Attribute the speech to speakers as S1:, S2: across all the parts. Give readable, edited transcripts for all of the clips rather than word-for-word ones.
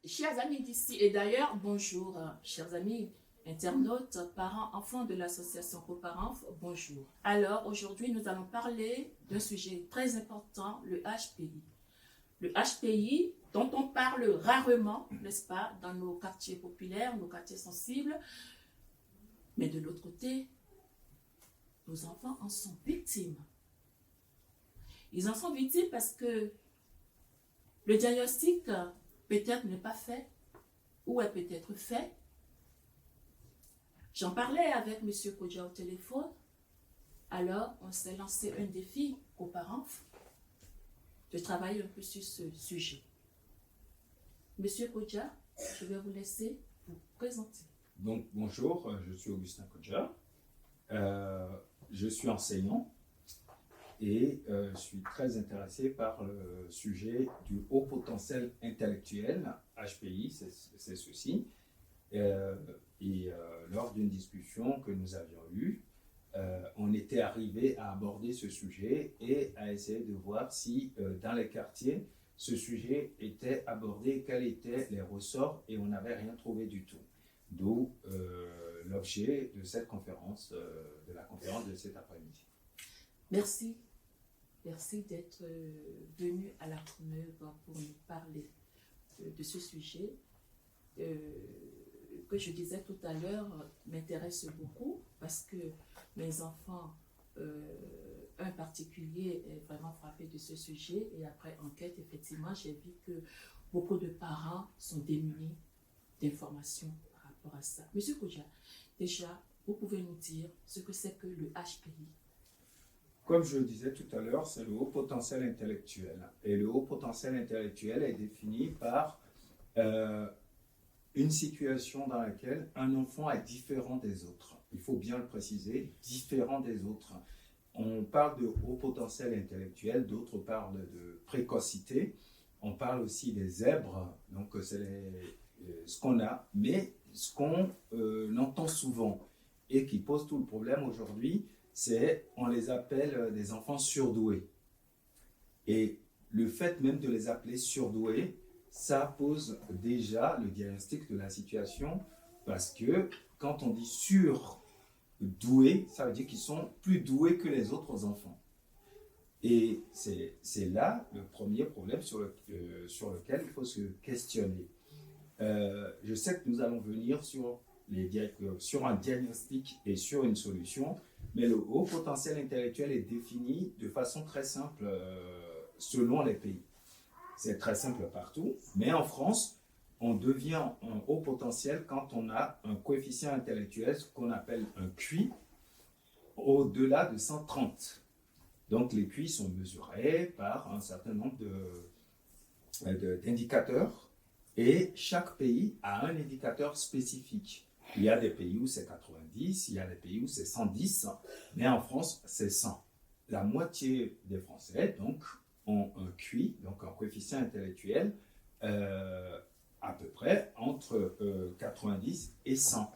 S1: Chers amis d'ici et d'ailleurs, bonjour, chers amis internautes, parents, enfants de l'association Coparents, bonjour. Alors aujourd'hui, nous allons parler d'un sujet très important, le HPI. Le HPI dont on parle rarement, n'est-ce pas, dans nos quartiers populaires, nos quartiers sensibles, mais de l'autre côté, nos enfants en sont victimes. Ils en sont victimes parce que le diagnostic peut-être n'est pas fait ou est peut-être fait. J'en parlais avec M. Kodja au téléphone. Alors, on s'est lancé un défi aux parents de travailler un peu sur ce sujet. Monsieur Kodja, je vais vous laisser vous présenter.
S2: Donc, bonjour, je suis Augustin Kodja. Je suis enseignant et je suis très intéressé par le sujet du haut potentiel intellectuel, HPI, c'est ceci. Lors d'une discussion que nous avions eue, on était arrivé à aborder ce sujet et à essayer de voir si dans les quartiers, ce sujet était abordé, quels étaient les ressorts, et on n'avait rien trouvé du tout. D'où l'objet de cette conférence, de la conférence de cet après-midi.
S1: Merci. Merci d'être venu à la Courneuve pour nous parler de ce sujet que je disais tout à l'heure m'intéresse beaucoup parce que mes enfants, un particulier, est vraiment frappé de ce sujet et après enquête, effectivement, j'ai vu que beaucoup de parents sont démunis d'informations par rapport à ça. Monsieur Kodja, déjà, vous pouvez nous dire ce que c'est que le HPI?
S2: Comme je le disais tout à l'heure, c'est le haut potentiel intellectuel. Et le haut potentiel intellectuel est défini par une situation dans laquelle un enfant est différent des autres. Il faut bien le préciser, différent des autres. On parle de haut potentiel intellectuel, d'autres parlent de précocité. On parle aussi des zèbres, donc c'est ce qu'on a, mais ce qu'on entend souvent et qui pose tout le problème aujourd'hui, on les appelle des enfants surdoués. Et le fait même de les appeler surdoués, ça pose déjà le diagnostic de la situation parce que quand on dit surdoués, ça veut dire qu'ils sont plus doués que les autres enfants. Et c'est là le premier problème sur lequel il faut se questionner. Je sais que nous allons venir sur un diagnostic et sur une solution, mais le haut potentiel intellectuel est défini de façon très simple selon les pays. C'est très simple partout, mais en France, on devient un haut potentiel quand on a un coefficient intellectuel, ce qu'on appelle un QI, au-delà de 130. Donc les QI sont mesurés par un certain nombre d'indicateurs et chaque pays a un indicateur spécifique. Il y a des pays où c'est 90, il y a des pays où c'est 110, mais en France, c'est 100. La moitié des Français, donc, ont un QI, donc un coefficient intellectuel, à peu près entre 90 et 100.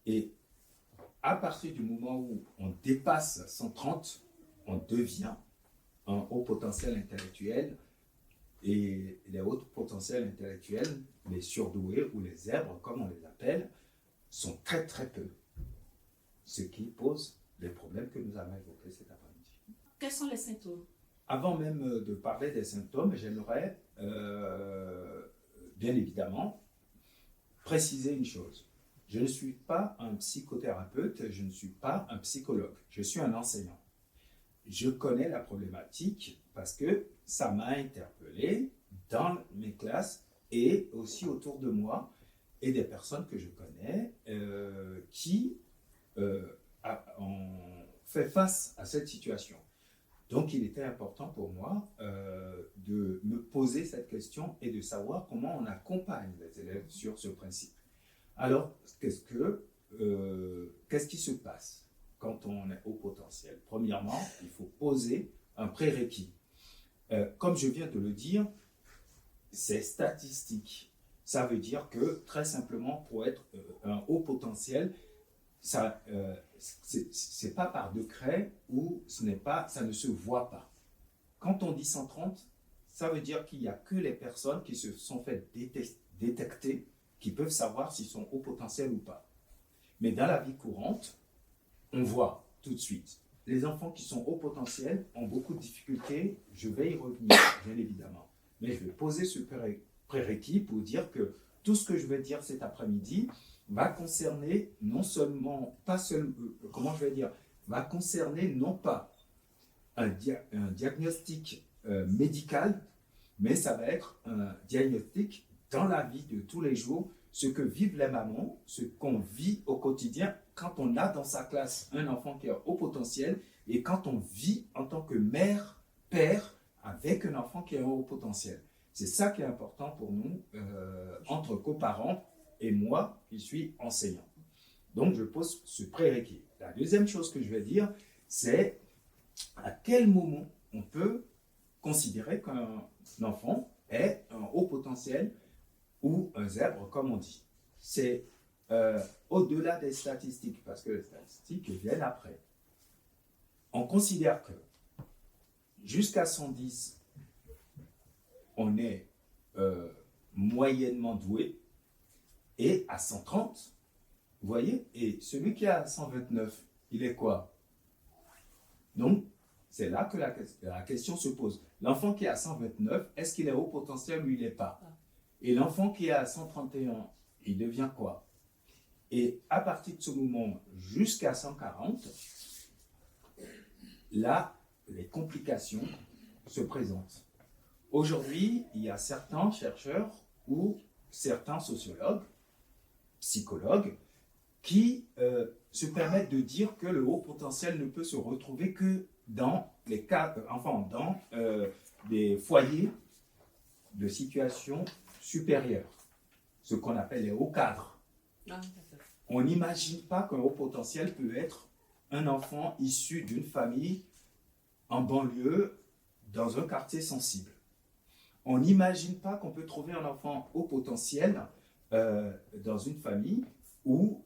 S2: Et à partir du moment où on dépasse 130, on devient un haut potentiel intellectuel. Et les hauts potentiels intellectuels, les surdoués ou les zèbres, comme on les appelle, sont très très peu. Ce qui pose les problèmes que nous avons évoqués cet après-midi.
S1: Quels sont les symptômes?
S2: Avant même de parler des symptômes, j'aimerais bien évidemment préciser une chose. Je ne suis pas un psychothérapeute, je ne suis pas un psychologue, je suis un enseignant. Je connais la problématique parce que ça m'a interpellé dans mes classes et aussi autour de moi et des personnes que je connais qui ont fait face à cette situation. Donc, il était important pour moi de me poser cette question et de savoir comment on accompagne les élèves sur ce principe. Alors, qu'est-ce qui se passe quand on est haut potentiel? Premièrement, il faut poser un prérequis. Comme je viens de le dire, c'est statistique. Ça veut dire que, très simplement, pour être un haut potentiel, c'est pas par décret ou ça ne se voit pas. Quand on dit 130, Ça veut dire qu'il n'y a que les personnes qui se sont fait détecter qui peuvent savoir s'ils sont haut potentiel ou pas. Mais dans la vie courante, on voit tout de suite. Les enfants qui sont haut potentiel ont beaucoup de difficultés. Je vais y revenir, bien évidemment. Mais je vais poser ce prérequis pour dire que tout ce que je vais dire cet après-midi va concerner non seulement, va concerner non pas un diagnostic médical, mais ça va être un diagnostic dans la vie de tous les jours, ce que vivent les mamans, ce qu'on vit au quotidien quand on a dans sa classe un enfant qui a haut potentiel et quand on vit en tant que mère, père, avec un enfant qui a un haut potentiel. C'est ça qui est important pour nous, entre coparents et moi qui suis enseignant. Donc, je pose ce prérequis. La deuxième chose que je vais dire, c'est à quel moment on peut considérer qu'un enfant est un haut potentiel ou un zèbre, comme on dit. C'est au-delà des statistiques, parce que les statistiques viennent après. On considère que jusqu'à 110, on est moyennement doué, et à 130, vous voyez, et celui qui a 129, il est quoi? Donc, c'est là que la question se pose. L'enfant qui a 129, est-ce qu'il est haut potentiel ou il n'est pas? Et l'enfant qui est à 131, il devient quoi? Et à partir de ce moment jusqu'à 140, là, les complications se présentent. Aujourd'hui, il y a certains chercheurs ou certains sociologues, psychologues, qui se permettent de dire que le haut potentiel ne peut se retrouver que dans les cas, dans des foyers de situation supérieure, ce qu'on appelle les hauts cadres. On n'imagine pas qu'un haut potentiel peut être un enfant issu d'une famille en banlieue dans un quartier sensible. On n'imagine pas qu'on peut trouver un enfant haut potentiel dans une famille où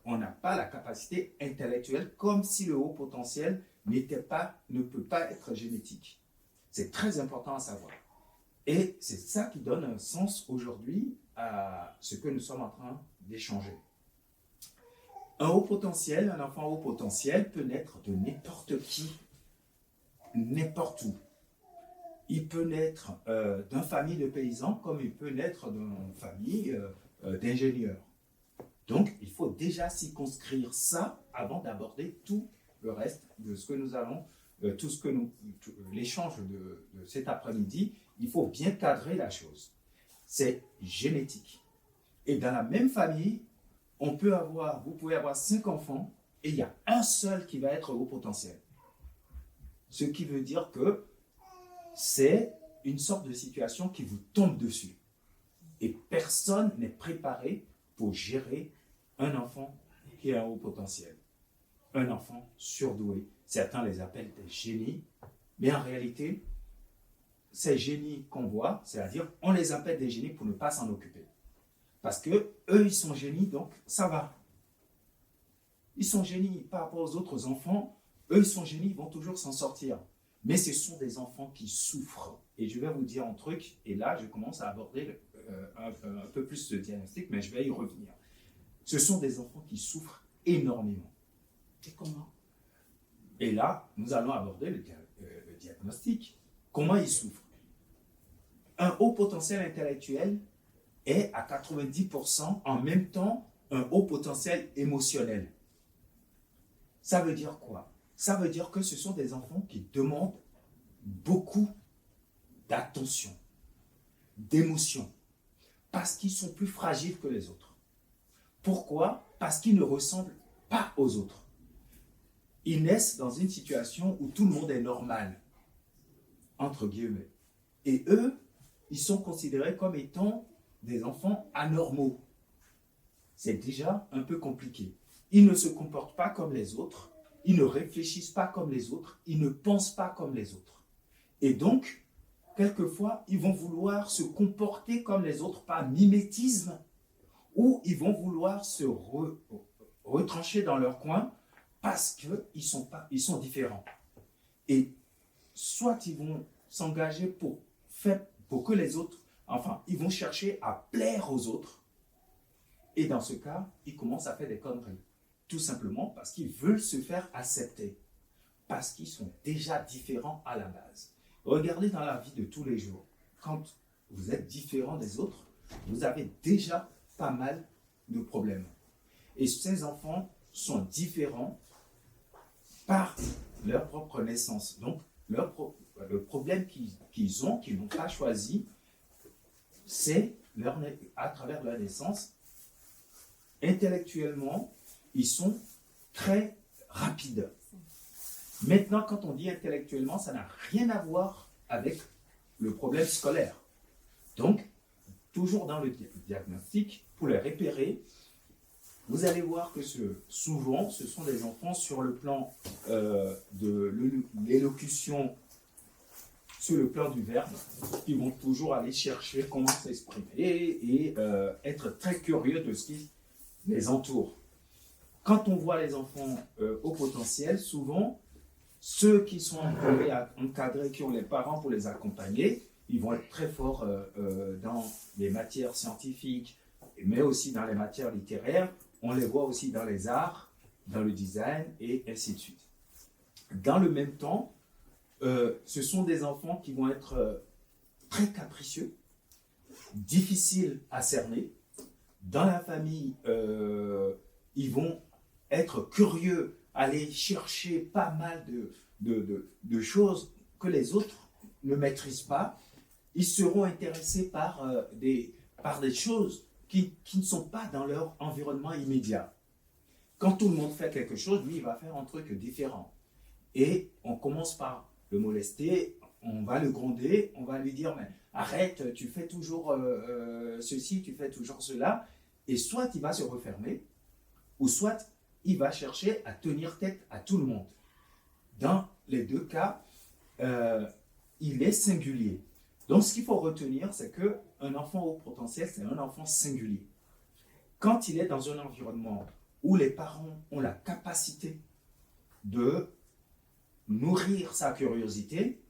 S2: on n'a pas la capacité intellectuelle, comme si le haut potentiel ne peut pas être génétique. C'est très important à savoir. Et c'est ça qui donne un sens aujourd'hui à ce que nous sommes en train d'échanger. Un haut potentiel, un enfant haut potentiel peut naître de n'importe qui, n'importe où. Il peut naître d'une famille de paysans comme il peut naître d'une famille d'ingénieurs. Donc, il faut déjà circonscrire ça avant d'aborder tout le reste de ce que nous allons, l'échange de cet après-midi. Il faut bien cadrer la chose. C'est génétique. Et dans la même famille, vous pouvez avoir 5 enfants et il y a un seul qui va être haut potentiel. Ce qui veut dire que c'est une sorte de situation qui vous tombe dessus. Et personne n'est préparé pour gérer un enfant qui a un haut potentiel. Un enfant surdoué. Certains les appellent des génies, mais en réalité, ces génies qu'on voit, c'est-à-dire on les appelle des génies pour ne pas s'en occuper. Parce que eux, ils sont génies, donc ça va. Ils sont génies par rapport aux autres enfants. Eux, ils sont génies, ils vont toujours s'en sortir. Mais ce sont des enfants qui souffrent. Et je vais vous dire un truc, et là, je commence à aborder un peu plus ce diagnostic, mais je vais y revenir. Ce sont des enfants qui souffrent énormément.
S1: Et comment?
S2: Et là, nous allons aborder le diagnostic. Comment ils souffrent? Un haut potentiel intellectuel est à 90% en même temps un haut potentiel émotionnel. Ça veut dire quoi? Ça veut dire que ce sont des enfants qui demandent beaucoup d'attention, d'émotion, parce qu'ils sont plus fragiles que les autres. Pourquoi? Parce qu'ils ne ressemblent pas aux autres. Ils naissent dans une situation où tout le monde est normal, entre guillemets. Et eux, ils sont considérés comme étant des enfants anormaux. C'est déjà un peu compliqué. Ils ne se comportent pas comme les autres, ils ne réfléchissent pas comme les autres, ils ne pensent pas comme les autres. Et donc, quelquefois, ils vont vouloir se comporter comme les autres par mimétisme, ou ils vont vouloir se retrancher dans leur coin parce qu'ils sont différents. Et soit ils vont s'engager pour fait pour que les autres, enfin, ils vont chercher à plaire aux autres. Et dans ce cas, ils commencent à faire des conneries. Tout simplement parce qu'ils veulent se faire accepter. Parce qu'ils sont déjà différents à la base. Regardez dans la vie de tous les jours. Quand vous êtes différent des autres, vous avez déjà pas mal de problèmes. Et ces enfants sont différents par leur propre naissance. Donc, le problème qu'ils ont, qu'ils n'ont pas choisi, c'est à travers leur naissance. Intellectuellement, ils sont très rapides. Maintenant, quand on dit intellectuellement, ça n'a rien à voir avec le problème scolaire. Donc, toujours dans le diagnostic, pour les repérer, vous allez voir que souvent, ce sont des enfants sur le plan de l'élocution, sur le plan du verbe, qui vont toujours aller chercher comment s'exprimer et être très curieux de ce qui les entoure. Quand on voit les enfants au potentiel, souvent, ceux qui sont encadrés, qui ont les parents pour les accompagner, ils vont être très forts dans les matières scientifiques, mais aussi dans les matières littéraires. On les voit aussi dans les arts, dans le design et ainsi de suite. Dans le même temps, ce sont des enfants qui vont être très capricieux, difficiles à cerner. Dans la famille, ils vont être curieux, aller chercher pas mal de choses que les autres ne maîtrisent pas. Ils seront intéressés par des choses qui ne sont pas dans leur environnement immédiat. Quand tout le monde fait quelque chose, lui, il va faire un truc différent. Et on commence par le molester, on va le gronder, on va lui dire, mais arrête, tu fais toujours ceci, tu fais toujours cela. Et soit il va se refermer, ou soit il va chercher à tenir tête à tout le monde. Dans les deux cas, il est singulier. Donc, ce qu'il faut retenir, c'est qu'un enfant au potentiel, c'est un enfant singulier. Quand il est dans un environnement où les parents ont la capacité de nourrir sa curiosité,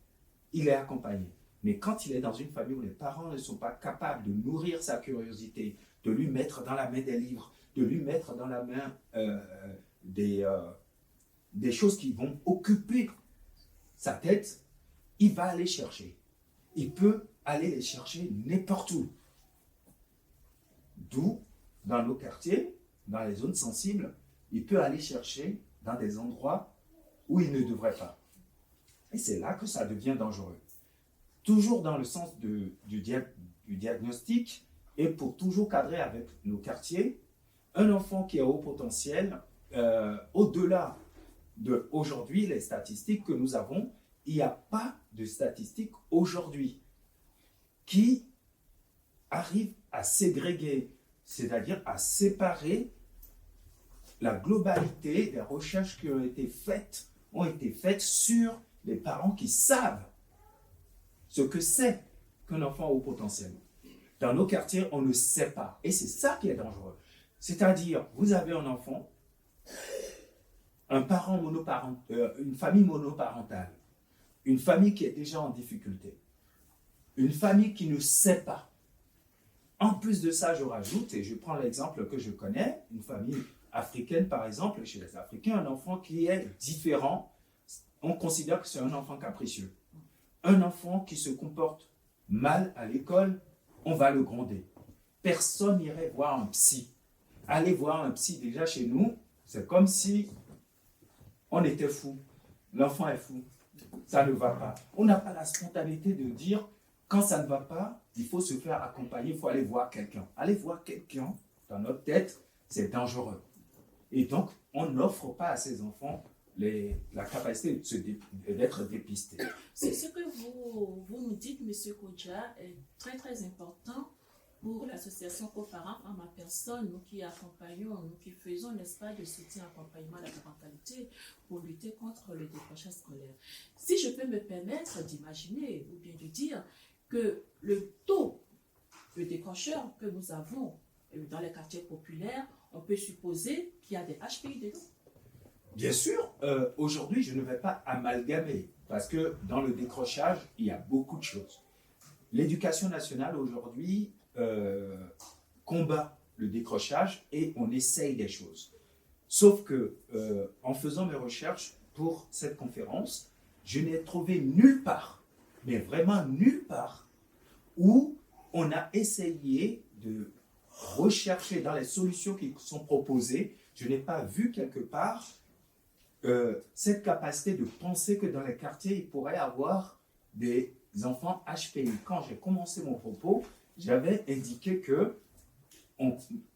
S2: il est accompagné. Mais quand il est dans une famille où les parents ne sont pas capables de nourrir sa curiosité, de lui mettre dans la main des livres, de lui mettre dans la main des choses qui vont occuper sa tête, il va aller chercher. Il peut aller les chercher n'importe où. D'où, dans nos quartiers, dans les zones sensibles, il peut aller chercher dans des endroits où il ne devrait pas. Et c'est là que ça devient dangereux. Toujours dans le sens du diagnostic, et pour toujours cadrer avec nos quartiers, un enfant qui a haut potentiel, au-delà d'aujourd'hui, les statistiques que nous avons, il n'y a pas de statistiques aujourd'hui qui arrivent à ségréguer, c'est-à-dire à séparer la globalité des recherches qui ont été faites sur les parents qui savent ce que c'est qu'un enfant a haut potentiel. Dans nos quartiers, on ne sait pas. Et c'est ça qui est dangereux. C'est-à-dire, vous avez un enfant, un parent une famille monoparentale, une famille qui est déjà en difficulté, une famille qui ne sait pas. En plus de ça, je rajoute, et je prends l'exemple que je connais, une famille africaine par exemple, chez les Africains, un enfant qui est différent, on considère que c'est un enfant capricieux. Un enfant qui se comporte mal à l'école, on va le gronder. Personne n'irait voir un psy. Aller voir un psy, déjà chez nous, c'est comme si on était fou. L'enfant est fou. Ça ne va pas. On n'a pas la spontanéité de dire, quand ça ne va pas, il faut se faire accompagner, il faut aller voir quelqu'un. Aller voir quelqu'un, dans notre tête, c'est dangereux. Et donc, on n'offre pas à ces enfants la capacité d'être dépistés.
S1: C'est ce que vous nous dites, M. Kodja, est très très important pour l'association Coparents en ma personne, nous qui accompagnons, nous qui faisons, n'est-ce pas, de soutien accompagnement à la parentalité pour lutter contre le décrochage scolaire. Si je peux me permettre d'imaginer ou bien de dire que le taux de décrocheurs que nous avons dans les quartiers populaires, on peut supposer qu'il y a des HPI dedans.
S2: Bien sûr, aujourd'hui, je ne vais pas amalgamer, parce que dans le décrochage, il y a beaucoup de choses. l'éducation nationale aujourd'hui combat le décrochage et on essaye des choses. Sauf que, en faisant mes recherches pour cette conférence, je n'ai trouvé nulle part, mais vraiment nulle part, où on a essayé de rechercher dans les solutions qui sont proposées. Je n'ai pas vu quelque part cette capacité de penser que dans les quartiers, il pourrait y avoir des enfants HPI. Quand j'ai commencé mon propos, j'avais indiqué que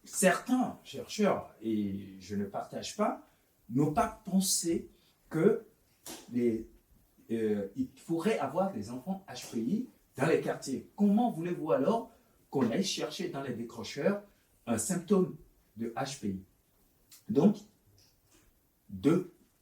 S2: certains chercheurs, et je ne partage pas, n'ont pas pensé qu'il pourrait avoir des enfants HPI dans les quartiers. Comment voulez-vous alors qu'on aille chercher dans les décrocheurs un symptôme de HPI? Donc,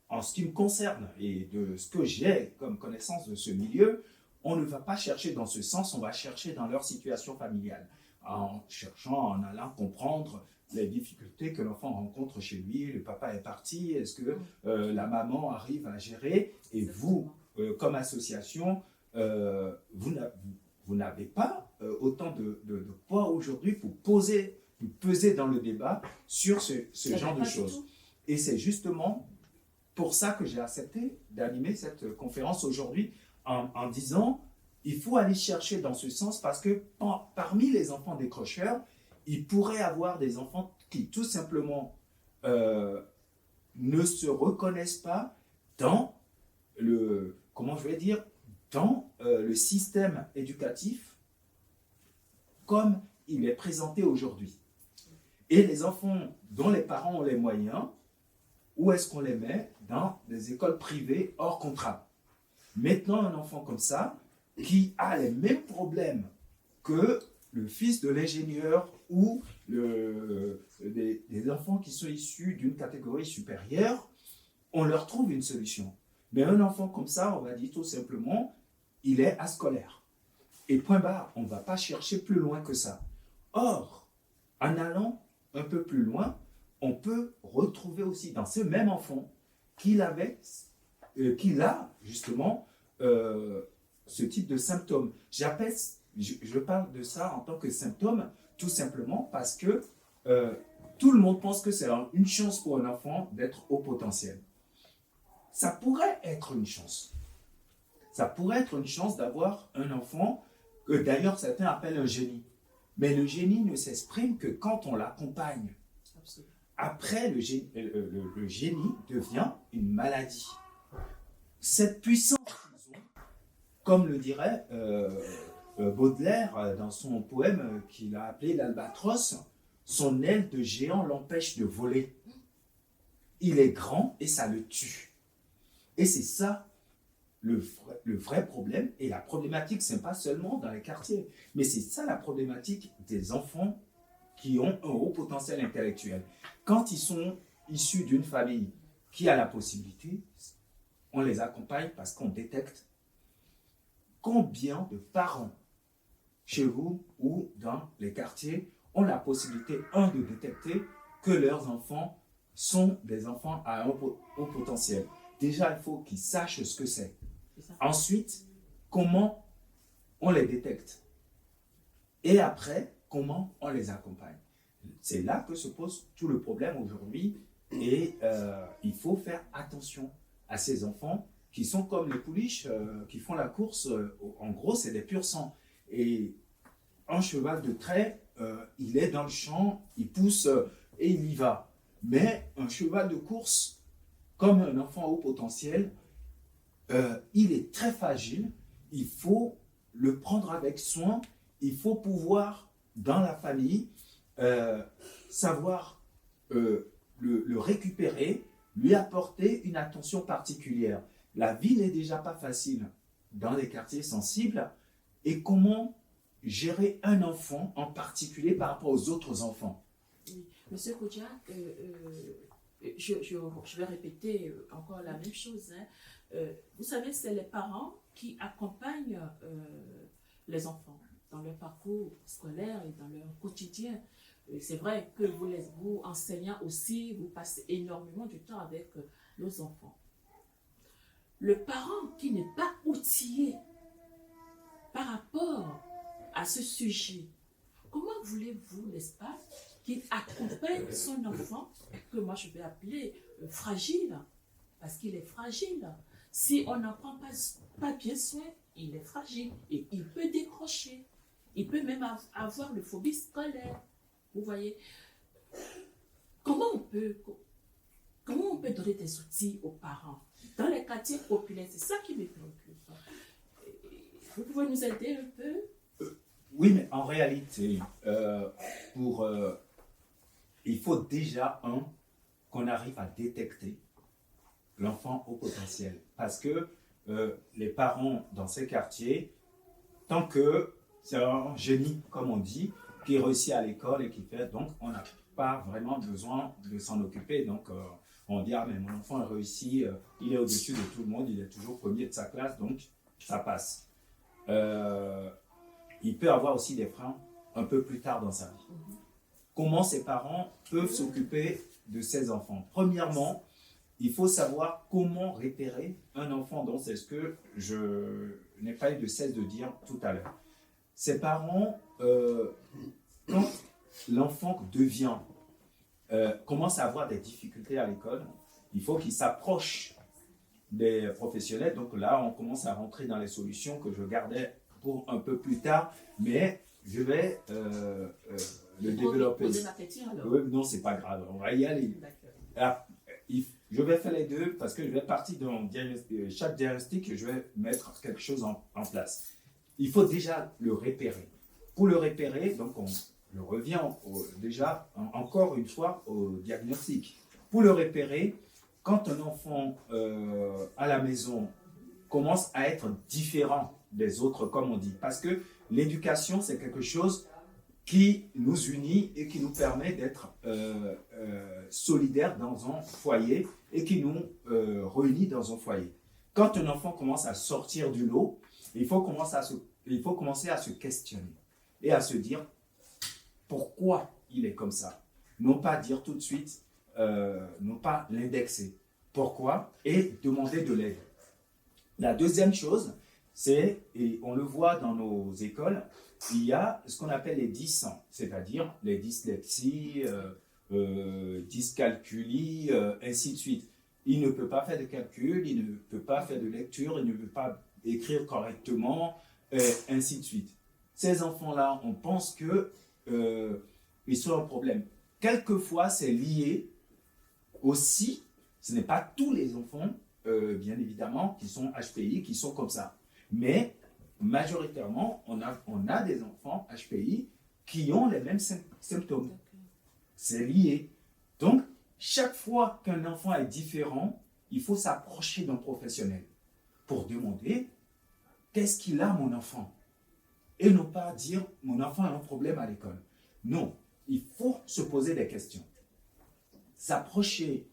S2: en ce qui me concerne et de ce que j'ai comme connaissance de ce milieu, on ne va pas chercher dans ce sens, on va chercher dans leur situation familiale, en cherchant, en allant comprendre les difficultés que l'enfant rencontre chez lui. Le papa est parti, est-ce que la maman arrive à gérer? Et vous, comme association, vous n'avez pas autant de poids aujourd'hui pour peser dans le débat sur ce genre de choses. Et c'est justement pour ça que j'ai accepté d'animer cette conférence aujourd'hui en disant il faut aller chercher dans ce sens parce que parmi les enfants décrocheurs, il pourrait avoir des enfants qui tout simplement ne se reconnaissent pas dans le système éducatif comme il est présenté aujourd'hui. Et les enfants dont les parents ont les moyens, où est-ce qu'on les met? Dans des écoles privées hors contrat. Maintenant, un enfant comme ça, qui a les mêmes problèmes que le fils de l'ingénieur ou des enfants qui sont issus d'une catégorie supérieure, on leur trouve une solution. Mais un enfant comme ça, on va dire tout simplement, il est ascolaire. Et point barre, on ne va pas chercher plus loin que ça. Or, en allant un peu plus loin, on peut retrouver aussi dans ce même enfant qu'il a justement ce type de symptômes. Je parle de ça en tant que symptôme, tout simplement parce que tout le monde pense que c'est une chance pour un enfant d'être haut potentiel. Ça pourrait être une chance. Ça pourrait être une chance d'avoir un enfant que d'ailleurs certains appellent un génie. Mais le génie ne s'exprime que quand on l'accompagne.
S1: Absolument.
S2: Après, le génie devient une maladie. Cette puissance qu'ils ont, comme le dirait Baudelaire dans son poème qu'il a appelé l'Albatros, son aile de géant l'empêche de voler. Il est grand et ça le tue. Et c'est ça le vrai problème. Et la problématique, ce n'est pas seulement dans les quartiers, mais c'est ça la problématique des enfants qui ont un haut potentiel intellectuel. Quand ils sont issus d'une famille qui a la possibilité, on les accompagne parce qu'on détecte combien de parents chez vous ou dans les quartiers ont la possibilité, de détecter que leurs enfants sont des enfants à un haut potentiel. Déjà, il faut qu'ils sachent ce que c'est. Ensuite, comment on les détecte. Et après, comment on les accompagne. C'est là que se pose tout le problème aujourd'hui et il faut faire attention à ces enfants qui sont comme les pouliches qui font la course. En gros, c'est des pur sang. Et un cheval de trait, il est dans le champ, il pousse et il y va. Mais un cheval de course, comme un enfant haut potentiel, il est très fragile. Il faut le prendre avec soin. Il faut pouvoir, dans la famille, savoir le récupérer, lui apporter une attention particulière. La vie n'est déjà pas facile dans les quartiers sensibles. Et comment gérer un enfant en particulier par rapport aux autres enfants?
S1: Oui. Monsieur Kodja, je vais répéter encore la même chose. Vous savez, c'est les parents qui accompagnent les enfants dans leur parcours scolaire et dans leur quotidien. C'est vrai que vous enseignants aussi, vous passez énormément de temps avec nos enfants. Le parent qui n'est pas outillé par rapport à ce sujet. Comment voulez-vous, n'est-ce pas, qu'il accompagne son enfant, que moi je vais appeler fragile, parce qu'il est fragile. Si on n'en prend pas bien soin, il est fragile et il peut décrocher. Il peut même avoir le phobie scolaire. Vous voyez, comment on peut donner des outils aux parents dans les quartiers populaires? C'est ça qui me préoccupe. Vous pouvez nous aider un peu?
S2: Oui, mais en réalité, il faut déjà, qu'on arrive à détecter l'enfant au potentiel. Parce que les parents dans ces quartiers, tant que c'est un génie, comme on dit, qui réussit à l'école et qui fait, donc on n'a pas vraiment besoin de s'en occuper. Donc on dit, ah mais mon enfant a réussi, il est au-dessus de tout le monde, il est toujours premier de sa classe, donc ça passe. Il peut avoir aussi des freins un peu plus tard dans sa vie. Comment ces parents peuvent s'occuper de ces enfants? Premièrement, il faut savoir comment repérer un enfant. Donc, c'est ce que je n'ai pas eu de cesse de dire tout à l'heure. Ces parents, quand l'enfant commence à avoir des difficultés à l'école, il faut qu'il s'approche des professionnels. Donc là, on commence à rentrer dans les solutions que je gardais pour un peu plus tard, mais je vais le développer. Non, c'est pas grave, on va y aller. Alors, je vais faire les deux parce que je vais partir dans chaque diagnostic, je vais mettre quelque chose en place. Il faut déjà le repérer. Pour le repérer, donc on revient encore une fois au diagnostic. Pour le repérer, quand un enfant à la maison commence à être différent des autres, comme on dit, parce que l'éducation, c'est quelque chose qui nous unit et qui nous permet d'être solidaires dans un foyer et qui nous réunit dans un foyer. Quand un enfant commence à sortir du lot, il faut commencer à se questionner et à se dire pourquoi il est comme ça. Non pas dire tout de suite, non pas l'indexer. Pourquoi? Et demander de l'aide. La deuxième chose, c'est, et on le voit dans nos écoles, il y a ce qu'on appelle les dysans, c'est-à-dire les dyslexies, dyscalculies, ainsi de suite. Il ne peut pas faire de calcul, il ne peut pas faire de lecture, il ne peut pas écrire correctement, ainsi de suite. Ces enfants-là, on pense qu'ils sont un problème. Quelquefois, c'est lié aussi, ce n'est pas tous les enfants, bien évidemment, qui sont HPI, qui sont comme ça. Mais majoritairement, on a des enfants HPI qui ont les mêmes symptômes. C'est lié. Donc, chaque fois qu'un enfant est différent, il faut s'approcher d'un professionnel pour demander qu'est-ce qu'il a, mon enfant? Et non pas dire mon enfant a un problème à l'école. Non, il faut se poser des questions. S'approcher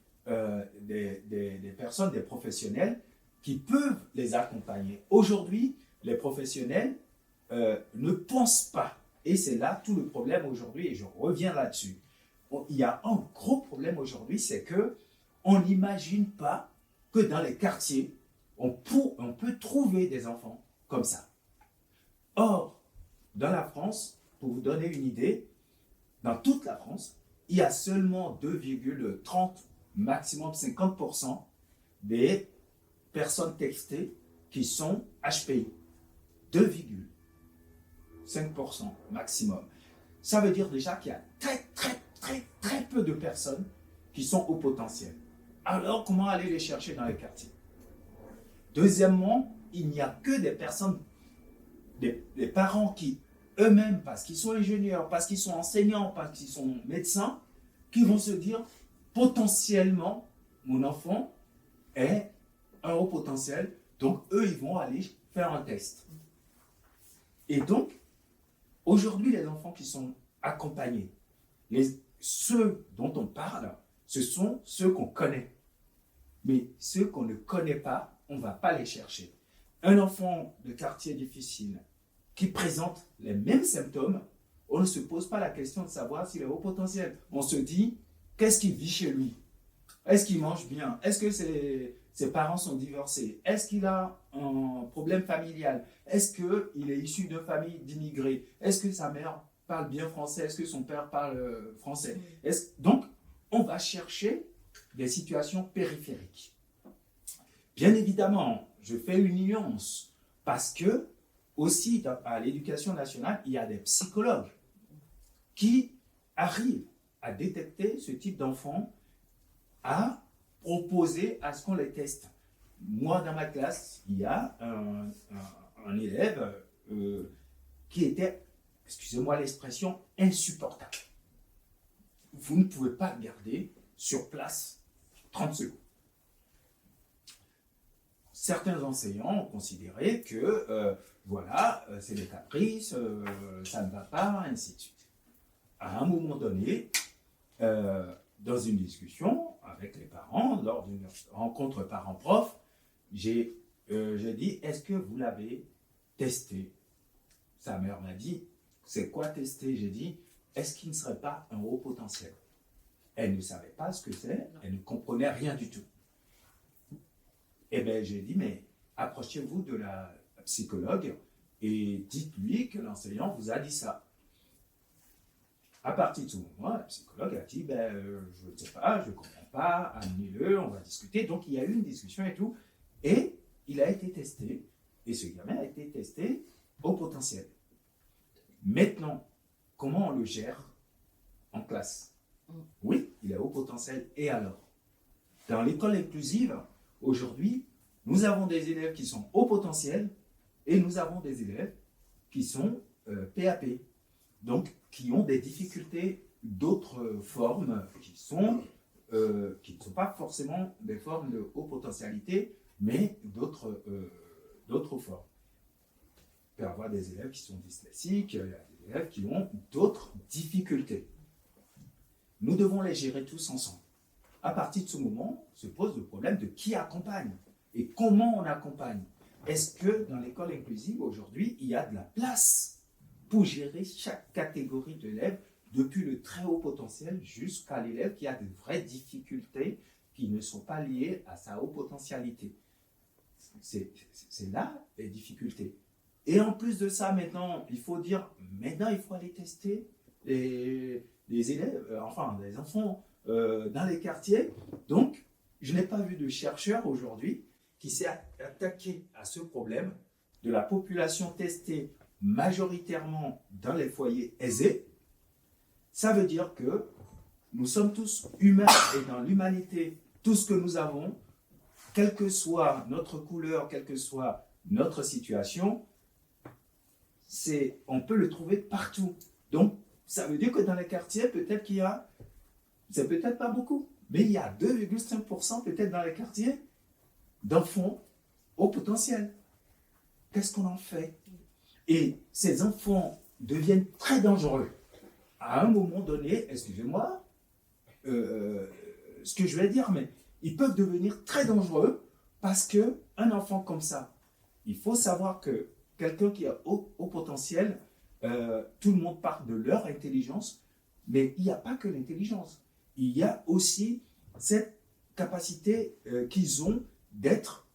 S2: des personnes, des professionnels qui peuvent les accompagner. Aujourd'hui, les professionnels ne pensent pas. Et c'est là tout le problème aujourd'hui, et je reviens là-dessus. Il y a un gros problème aujourd'hui, c'est qu'on n'imagine pas que dans les quartiers, on peut trouver des enfants comme ça. Or, dans la France, pour vous donner une idée, dans toute la France, il y a seulement 2,30, maximum 50% des personnes textées qui sont HPI. 2,5% maximum. Ça veut dire déjà qu'il y a très peu de personnes qui sont au potentiel. Alors, comment aller les chercher dans les quartiers? Deuxièmement, il n'y a que des personnes, des parents qui eux-mêmes, parce qu'ils sont ingénieurs, parce qu'ils sont enseignants, parce qu'ils sont médecins, qui vont se dire potentiellement, mon enfant est un haut potentiel, donc eux, ils vont aller faire un test. Et donc, aujourd'hui, les enfants qui sont accompagnés, ceux dont on parle, ce sont ceux qu'on connaît. Mais ceux qu'on ne connaît pas, on ne va pas les chercher. Un enfant de quartier difficile qui présente les mêmes symptômes, on ne se pose pas la question de savoir s'il est haut potentiel. On se dit, qu'est-ce qu'il vit chez lui? Est-ce qu'il mange bien? Est-ce que ses parents sont divorcés? Est-ce qu'il a un problème familial? Est-ce qu'il est issu d'une famille d'immigrés? Est-ce que sa mère parle bien français? Est-ce que son père parle français? Donc, on va chercher des situations périphériques. Bien évidemment, je fais une nuance parce que aussi à l'éducation nationale, il y a des psychologues qui arrivent à détecter ce type d'enfants, à proposer à ce qu'on les teste. Moi, dans ma classe, il y a un élève qui était, excusez-moi l'expression, insupportable. Vous ne pouvez pas le garder sur place 30 secondes. Certains enseignants ont considéré que, voilà, c'est des caprices, ça ne va pas, ainsi de suite. À un moment donné, dans une discussion avec les parents, lors d'une rencontre parents-prof, j'ai dit, est-ce que vous l'avez testé? Sa mère m'a dit, c'est quoi tester? J'ai dit, est-ce qu'il ne serait pas un haut potentiel? Elle ne savait pas ce que c'est, elle ne comprenait rien du tout. Eh bien, j'ai dit, mais approchez-vous de la psychologue et dites-lui que l'enseignant vous a dit ça. À partir de ce moment, la psychologue a dit, je ne sais pas, je ne comprends pas, amenez-le, on va discuter. Donc, il y a eu une discussion et tout. Et il a été testé, et ce gamin a été testé au potentiel. Maintenant, comment on le gère en classe? Oui, il est au potentiel, et alors? Dans l'école inclusive, aujourd'hui, nous avons des élèves qui sont au potentiel, et nous avons des élèves qui sont PAP. Donc, qui ont des difficultés d'autres formes qui ne sont pas forcément des formes de haute potentialité, mais d'autres formes. Il peut y avoir des élèves qui sont dyslexiques, il y a des élèves qui ont d'autres difficultés. Nous devons les gérer tous ensemble. À partir de ce moment, se pose le problème de qui accompagne et comment on accompagne. Est-ce que dans l'école inclusive, aujourd'hui, il y a de la place pour gérer chaque catégorie d'élèves, depuis le très haut potentiel jusqu'à l'élève qui a de vraies difficultés qui ne sont pas liées à sa haute potentialité? C'est là les difficultés. Et en plus de ça, maintenant, il faut aller tester les élèves, les enfants dans les quartiers. Donc, je n'ai pas vu de chercheur aujourd'hui qui s'est attaqué à ce problème de la population testée majoritairement dans les foyers aisés. Ça veut dire que nous sommes tous humains et dans l'humanité, tout ce que nous avons, quelle que soit notre couleur, quelle que soit notre situation, on peut le trouver partout. Donc, ça veut dire que dans les quartiers, peut-être qu'il y a, c'est peut-être pas beaucoup, mais il y a 2,5% peut-être dans les quartiers d'enfants au potentiel. Qu'est-ce qu'on en fait? Et ces enfants deviennent très dangereux. À un moment donné, excusez-moi, ce que je vais dire, mais ils peuvent devenir très dangereux parce qu'un enfant comme ça, il faut savoir que quelqu'un qui a haut potentiel, tout le monde parle de leur intelligence, mais il n'y a pas que l'intelligence. Il y a aussi cette capacité qu'ils ont d'être,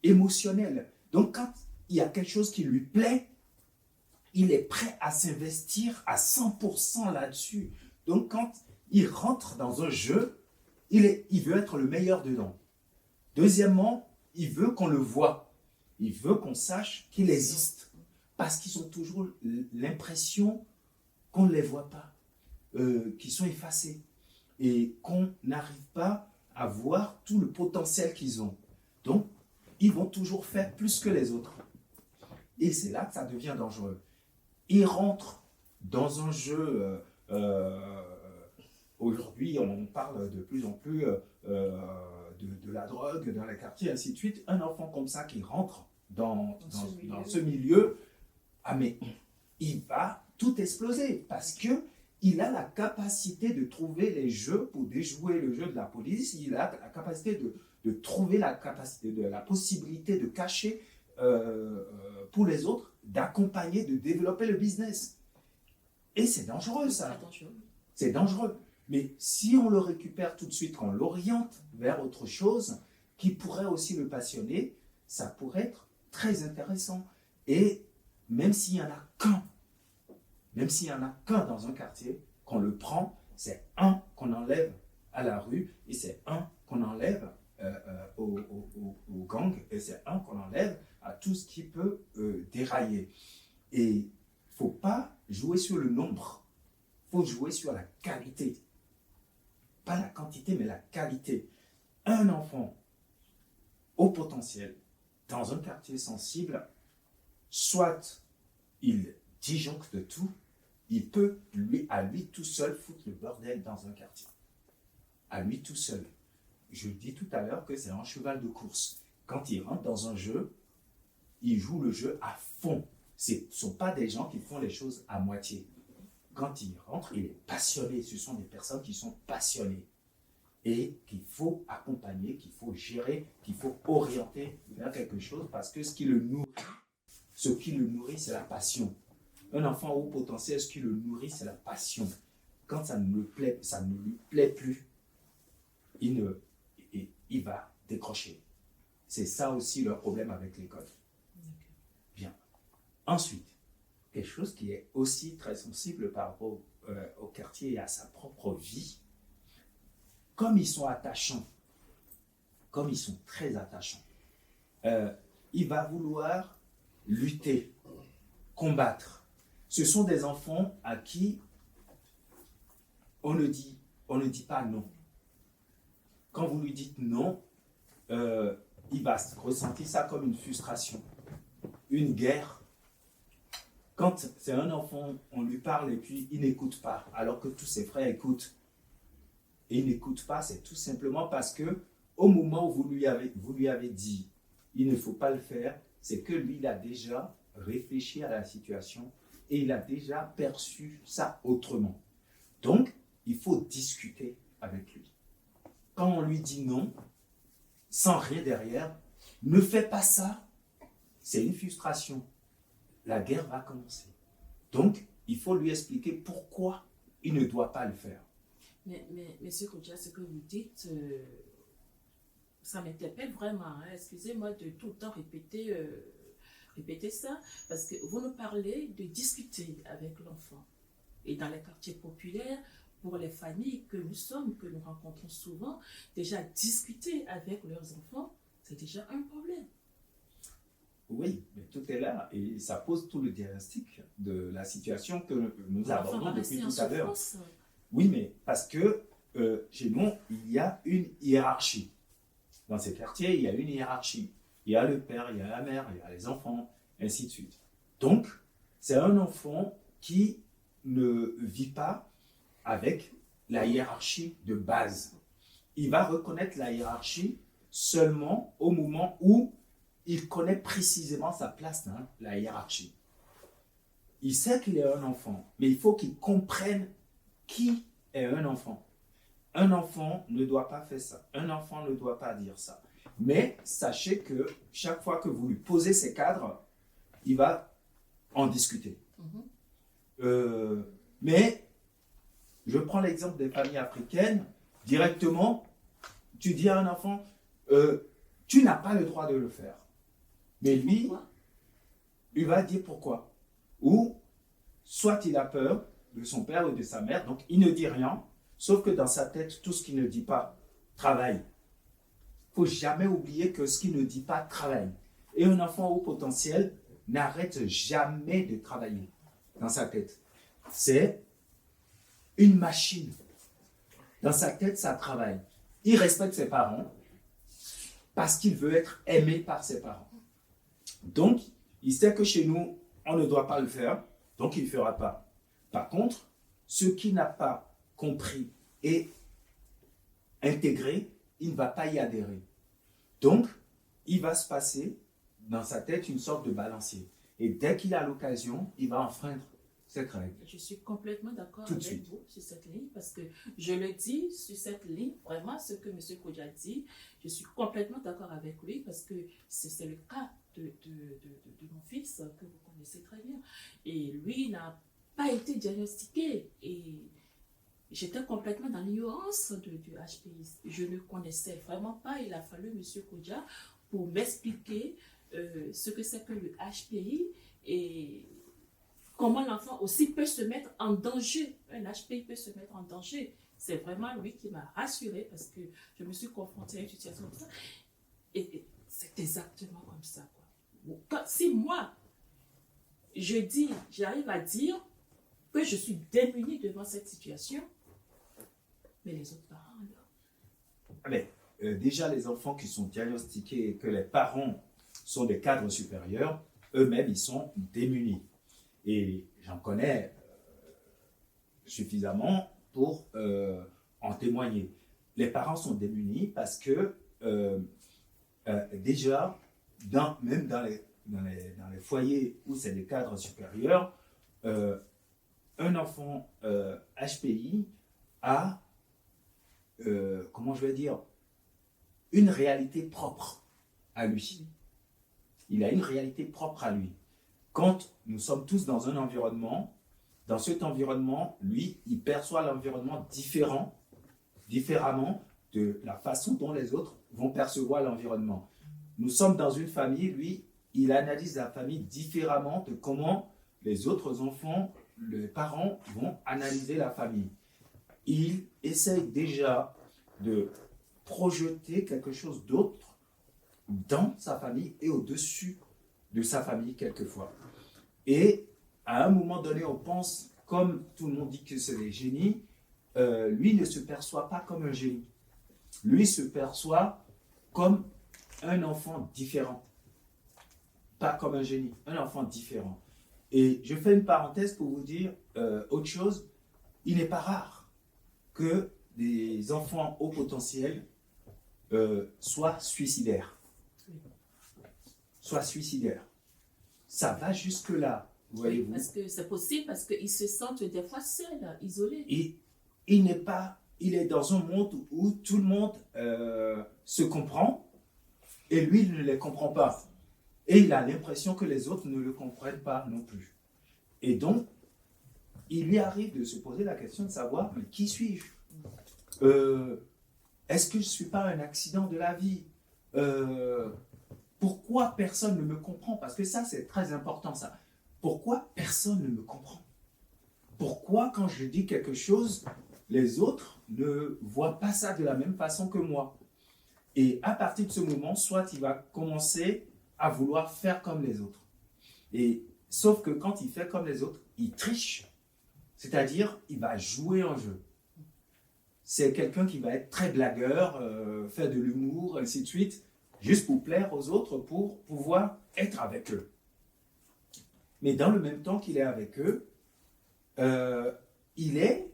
S2: émotionnel. Donc, quand il y a quelque chose qui lui plaît, il est prêt à s'investir à 100% là-dessus. Donc, quand il rentre dans un jeu, il veut être le meilleur dedans. Deuxièmement, il veut qu'on le voie. Il veut qu'on sache qu'il existe. Parce qu'ils ont toujours l'impression qu'on ne les voit pas, qu'ils sont effacés et qu'on n'arrive pas à voir tout le potentiel qu'ils ont. Donc, ils vont toujours faire plus que les autres. Et c'est là que ça devient dangereux. Ils rentrent dans un jeu. Aujourd'hui, on parle de plus en plus de la drogue dans les quartiers, ainsi de suite. Un enfant comme ça qui rentre dans ce milieu, mais il va tout exploser parce qu'il a la capacité de trouver les jeux pour déjouer le jeu de la police. Il a la capacité de trouver la possibilité de cacher pour les autres, d'accompagner, de développer le business. Et c'est dangereux, ça. C'est dangereux. Mais si on le récupère tout de suite, qu'on l'oriente vers autre chose, qui pourrait aussi le passionner, ça pourrait être très intéressant. Et même s'il n'y en a qu'un, dans un quartier, qu'on le prend, c'est un qu'on enlève à la rue et c'est un qu'on enlève au gang et c'est un qu'on enlève à tout ce qui peut dérailler. Et il ne faut pas jouer sur le nombre, il faut jouer sur la qualité. Pas la quantité, mais la qualité. Un enfant au potentiel dans un quartier sensible, soit il disjoncte tout, il peut, à lui tout seul, foutre le bordel dans un quartier. À lui tout seul. Je dis tout à l'heure que c'est un cheval de course. Quand il rentre dans un jeu, il joue le jeu à fond. Ce ne sont pas des gens qui font les choses à moitié. Quand il rentre, il est passionné. Ce sont des personnes qui sont passionnées. Et qu'il faut accompagner, qu'il faut gérer, qu'il faut orienter vers quelque chose parce que ce qui le nourrit, c'est la passion. Un enfant au potentiel, ce qui le nourrit, c'est la passion. Quand ça ne lui plaît plus, il va décrocher. C'est ça aussi leur problème avec l'école. Bien. Ensuite, quelque chose qui est aussi très sensible par rapport au quartier et à sa propre vie, comme ils sont attachants, comme ils sont très attachants, il va vouloir lutter, combattre. Ce sont des enfants à qui on ne dit pas non. Quand vous lui dites non, il va ressentir ça comme une frustration, une guerre. Quand c'est un enfant, on lui parle et puis il n'écoute pas, alors que tous ses frères écoutent. Et il n'écoute pas, c'est tout simplement parce que au moment où vous lui avez dit il ne faut pas le faire, c'est que lui, il a déjà réfléchi à la situation et il a déjà perçu ça autrement. Donc, il faut discuter avec lui. Quand on lui dit non, sans rien derrière, ne fais pas ça, c'est une frustration. La guerre va commencer. Donc, il faut lui expliquer pourquoi il ne doit pas le faire.
S1: Mais Monsieur Kodja, ce que vous dites, ça m'interpelle vraiment. Hein. Excusez-moi de tout le temps répéter ça, parce que vous nous parlez de discuter avec l'enfant. Et dans les quartiers populaires, pour les familles que nous sommes, que nous rencontrons souvent, déjà discuter avec leurs enfants, c'est déjà un problème.
S2: Oui, mais tout est là et ça pose tout le diagnostic de la situation que nous abordons depuis tout à l'heure. Oui, mais parce que chez nous, il y a une hiérarchie. Dans ces quartiers, il y a une hiérarchie. Il y a le père, il y a la mère, il y a les enfants, ainsi de suite. Donc, c'est un enfant qui ne vit pas avec la hiérarchie de base. Il va reconnaître la hiérarchie seulement au moment où il connaît précisément sa place dans la hiérarchie. Il sait qu'il est un enfant, mais il faut qu'il comprenne qui est un enfant. Un enfant ne doit pas faire ça. Un enfant ne doit pas dire ça. Mais sachez que chaque fois que vous lui posez ces cadres, il va en discuter. Mais je prends l'exemple des familles africaines. Directement, tu dis à un enfant, tu n'as pas le droit de le faire. Mais lui, pourquoi? Il va dire pourquoi. Ou soit il a peur de son père ou de sa mère, donc il ne dit rien, sauf que dans sa tête, tout ce qu'il ne dit pas travaille. Il ne faut jamais oublier que ce qu'il ne dit pas travaille. Et un enfant au potentiel n'arrête jamais de travailler dans sa tête. C'est une machine. Dans sa tête, ça travaille. Il respecte ses parents parce qu'il veut être aimé par ses parents. Donc, il sait que chez nous, on ne doit pas le faire, donc il ne le fera pas. Par contre, ce qui n'a pas compris et intégré, il ne va pas y adhérer. Donc, il va se passer dans sa tête une sorte de balancier. Et dès qu'il a l'occasion, il va enfreindre cette règle.
S1: Je suis complètement d'accord avec vous sur cette ligne, parce que je le dis sur cette ligne, vraiment ce que M. Kodja dit, je suis complètement d'accord avec lui, parce que c'est le cas de mon fils que vous connaissez très bien. Et lui n'a pas été diagnostiqué. Et j'étais complètement dans l'ignorance du HPI. Je ne connaissais vraiment pas. Il a fallu M. Kodja pour m'expliquer ce que c'est que le HPI et comment l'enfant aussi peut se mettre en danger. Un HPI peut se mettre en danger. C'est vraiment lui qui m'a rassurée parce que je me suis confrontée à une situation comme ça. Et c'est exactement comme ça, quoi. Si moi, j'arrive à dire que je suis démunie devant cette situation, mais les autres parents, alors.
S2: Mais, déjà, les enfants qui sont diagnostiqués et que les parents sont des cadres supérieurs, eux-mêmes, ils sont démunis. Et j'en connais suffisamment pour en témoigner. Les parents sont démunis parce que déjà, même dans les foyers où c'est des cadres supérieurs, un enfant HPI a, comment je vais dire, une réalité propre à lui. Il a une réalité propre à lui. Quand nous sommes tous dans un environnement, dans cet environnement, lui, il perçoit l'environnement différemment de la façon dont les autres vont percevoir l'environnement. Nous sommes dans une famille, lui, il analyse la famille différemment de comment les autres enfants, les parents vont analyser la famille. Il essaye déjà de projeter quelque chose d'autre dans sa famille et au-dessus de sa famille quelquefois. Et à un moment donné, on pense, comme tout le monde dit que c'est des génies, lui ne se perçoit pas comme un génie. Lui se perçoit comme un enfant différent. Pas comme un génie, un enfant différent. Et je fais une parenthèse pour vous dire autre chose. Il n'est pas rare que des enfants haut potentiel soient suicidaires. Soit suicidaire. Ça va jusque-là, voyez-vous.
S1: Oui, parce que c'est possible, parce qu'ils se sentent des fois seuls, isolés.
S2: Et il est dans un monde où tout le monde se comprend et lui, il ne les comprend pas. Et il a l'impression que les autres ne le comprennent pas non plus. Et donc, il lui arrive de se poser la question de savoir, mais qui suis-je? Est-ce que je ne suis pas un accident de la vie? Pourquoi personne ne me comprend? Parce que ça, c'est très important, ça. Pourquoi personne ne me comprend? Pourquoi, quand je dis quelque chose, les autres ne voient pas ça de la même façon que moi? Et à partir de ce moment, soit il va commencer à vouloir faire comme les autres. Et sauf que quand il fait comme les autres, il triche. C'est-à-dire, il va jouer en jeu. C'est quelqu'un qui va être très blagueur, faire de l'humour, ainsi de suite, juste pour plaire aux autres, pour pouvoir être avec eux. Mais dans le même temps qu'il est avec eux, il est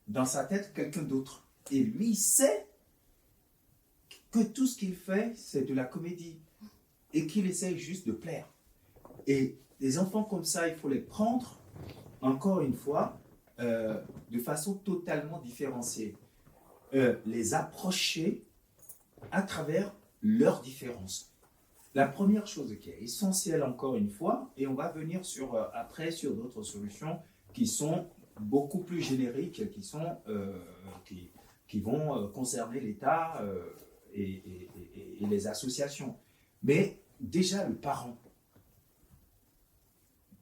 S2: dans sa tête quelqu'un d'autre. Et lui, il sait que tout ce qu'il fait, c'est de la comédie. Et qu'il essaye juste de plaire. Et des enfants comme ça, il faut les prendre, encore une fois, de façon totalement différenciée. Les approcher à travers leurs différences. La première chose qui est essentielle, encore une fois, et on va venir après sur d'autres solutions qui sont beaucoup plus génériques, qui vont concerner l'État et les associations. Mais déjà le parent,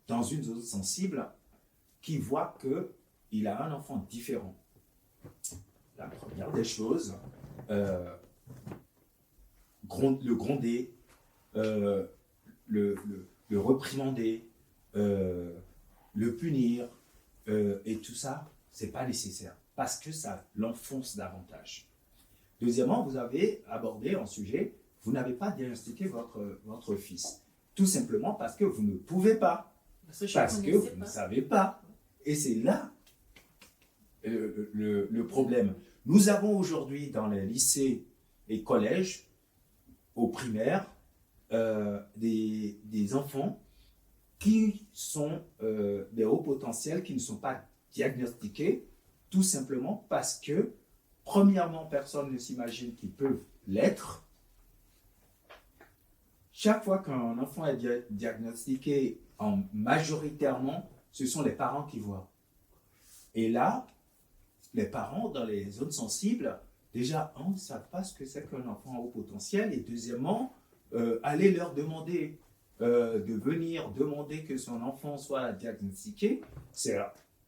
S2: dans une zone sensible, qui voit qu'il a un enfant différent. La première des choses, le gronder, le réprimander, le punir, et tout ça, c'est pas nécessaire, parce que ça l'enfonce davantage. Deuxièmement, vous avez abordé un sujet, vous n'avez pas diagnostiqué votre fils, tout simplement parce que vous ne pouvez pas, parce que vous ne savez pas. Et c'est là le problème. Nous avons aujourd'hui dans les lycées et collèges, au primaire, des enfants qui sont des hauts potentiels, qui ne sont pas diagnostiqués, tout simplement parce que, premièrement, personne ne s'imagine qu'ils peuvent l'être. Chaque fois qu'un enfant est diagnostiqué, majoritairement, ce sont les parents qui voient. Et là, les parents dans les zones sensibles, déjà, ne savent pas ce que c'est qu'un enfant à haut potentiel, et deuxièmement, aller leur demander de venir demander que son enfant soit diagnostiqué, c'est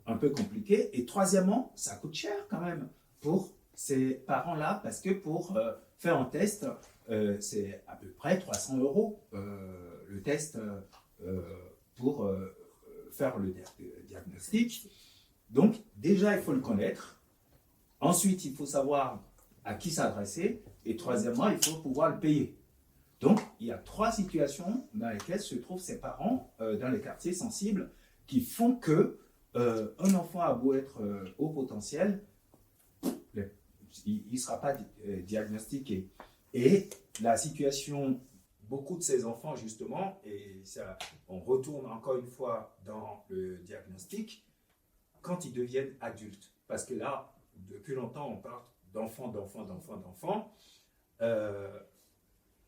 S2: un peu compliqué. Et troisièmement, ça coûte cher quand même pour ces parents-là, parce que pour faire un test, c'est à peu près 300 € le test pour faire le diagnostic. Donc déjà, il faut le connaître. Ensuite, il faut savoir à qui s'adresser. Et troisièmement, il faut pouvoir le payer. Donc, il y a 3 situations dans lesquelles se trouvent ces parents dans les quartiers sensibles qui font que un enfant a beau être haut potentiel, il ne sera pas diagnostiqué. Et la situation, beaucoup de ces enfants justement, et ça, on retourne encore une fois dans le diagnostic, quand ils deviennent adultes. Parce que là, depuis longtemps, on parle d'enfants.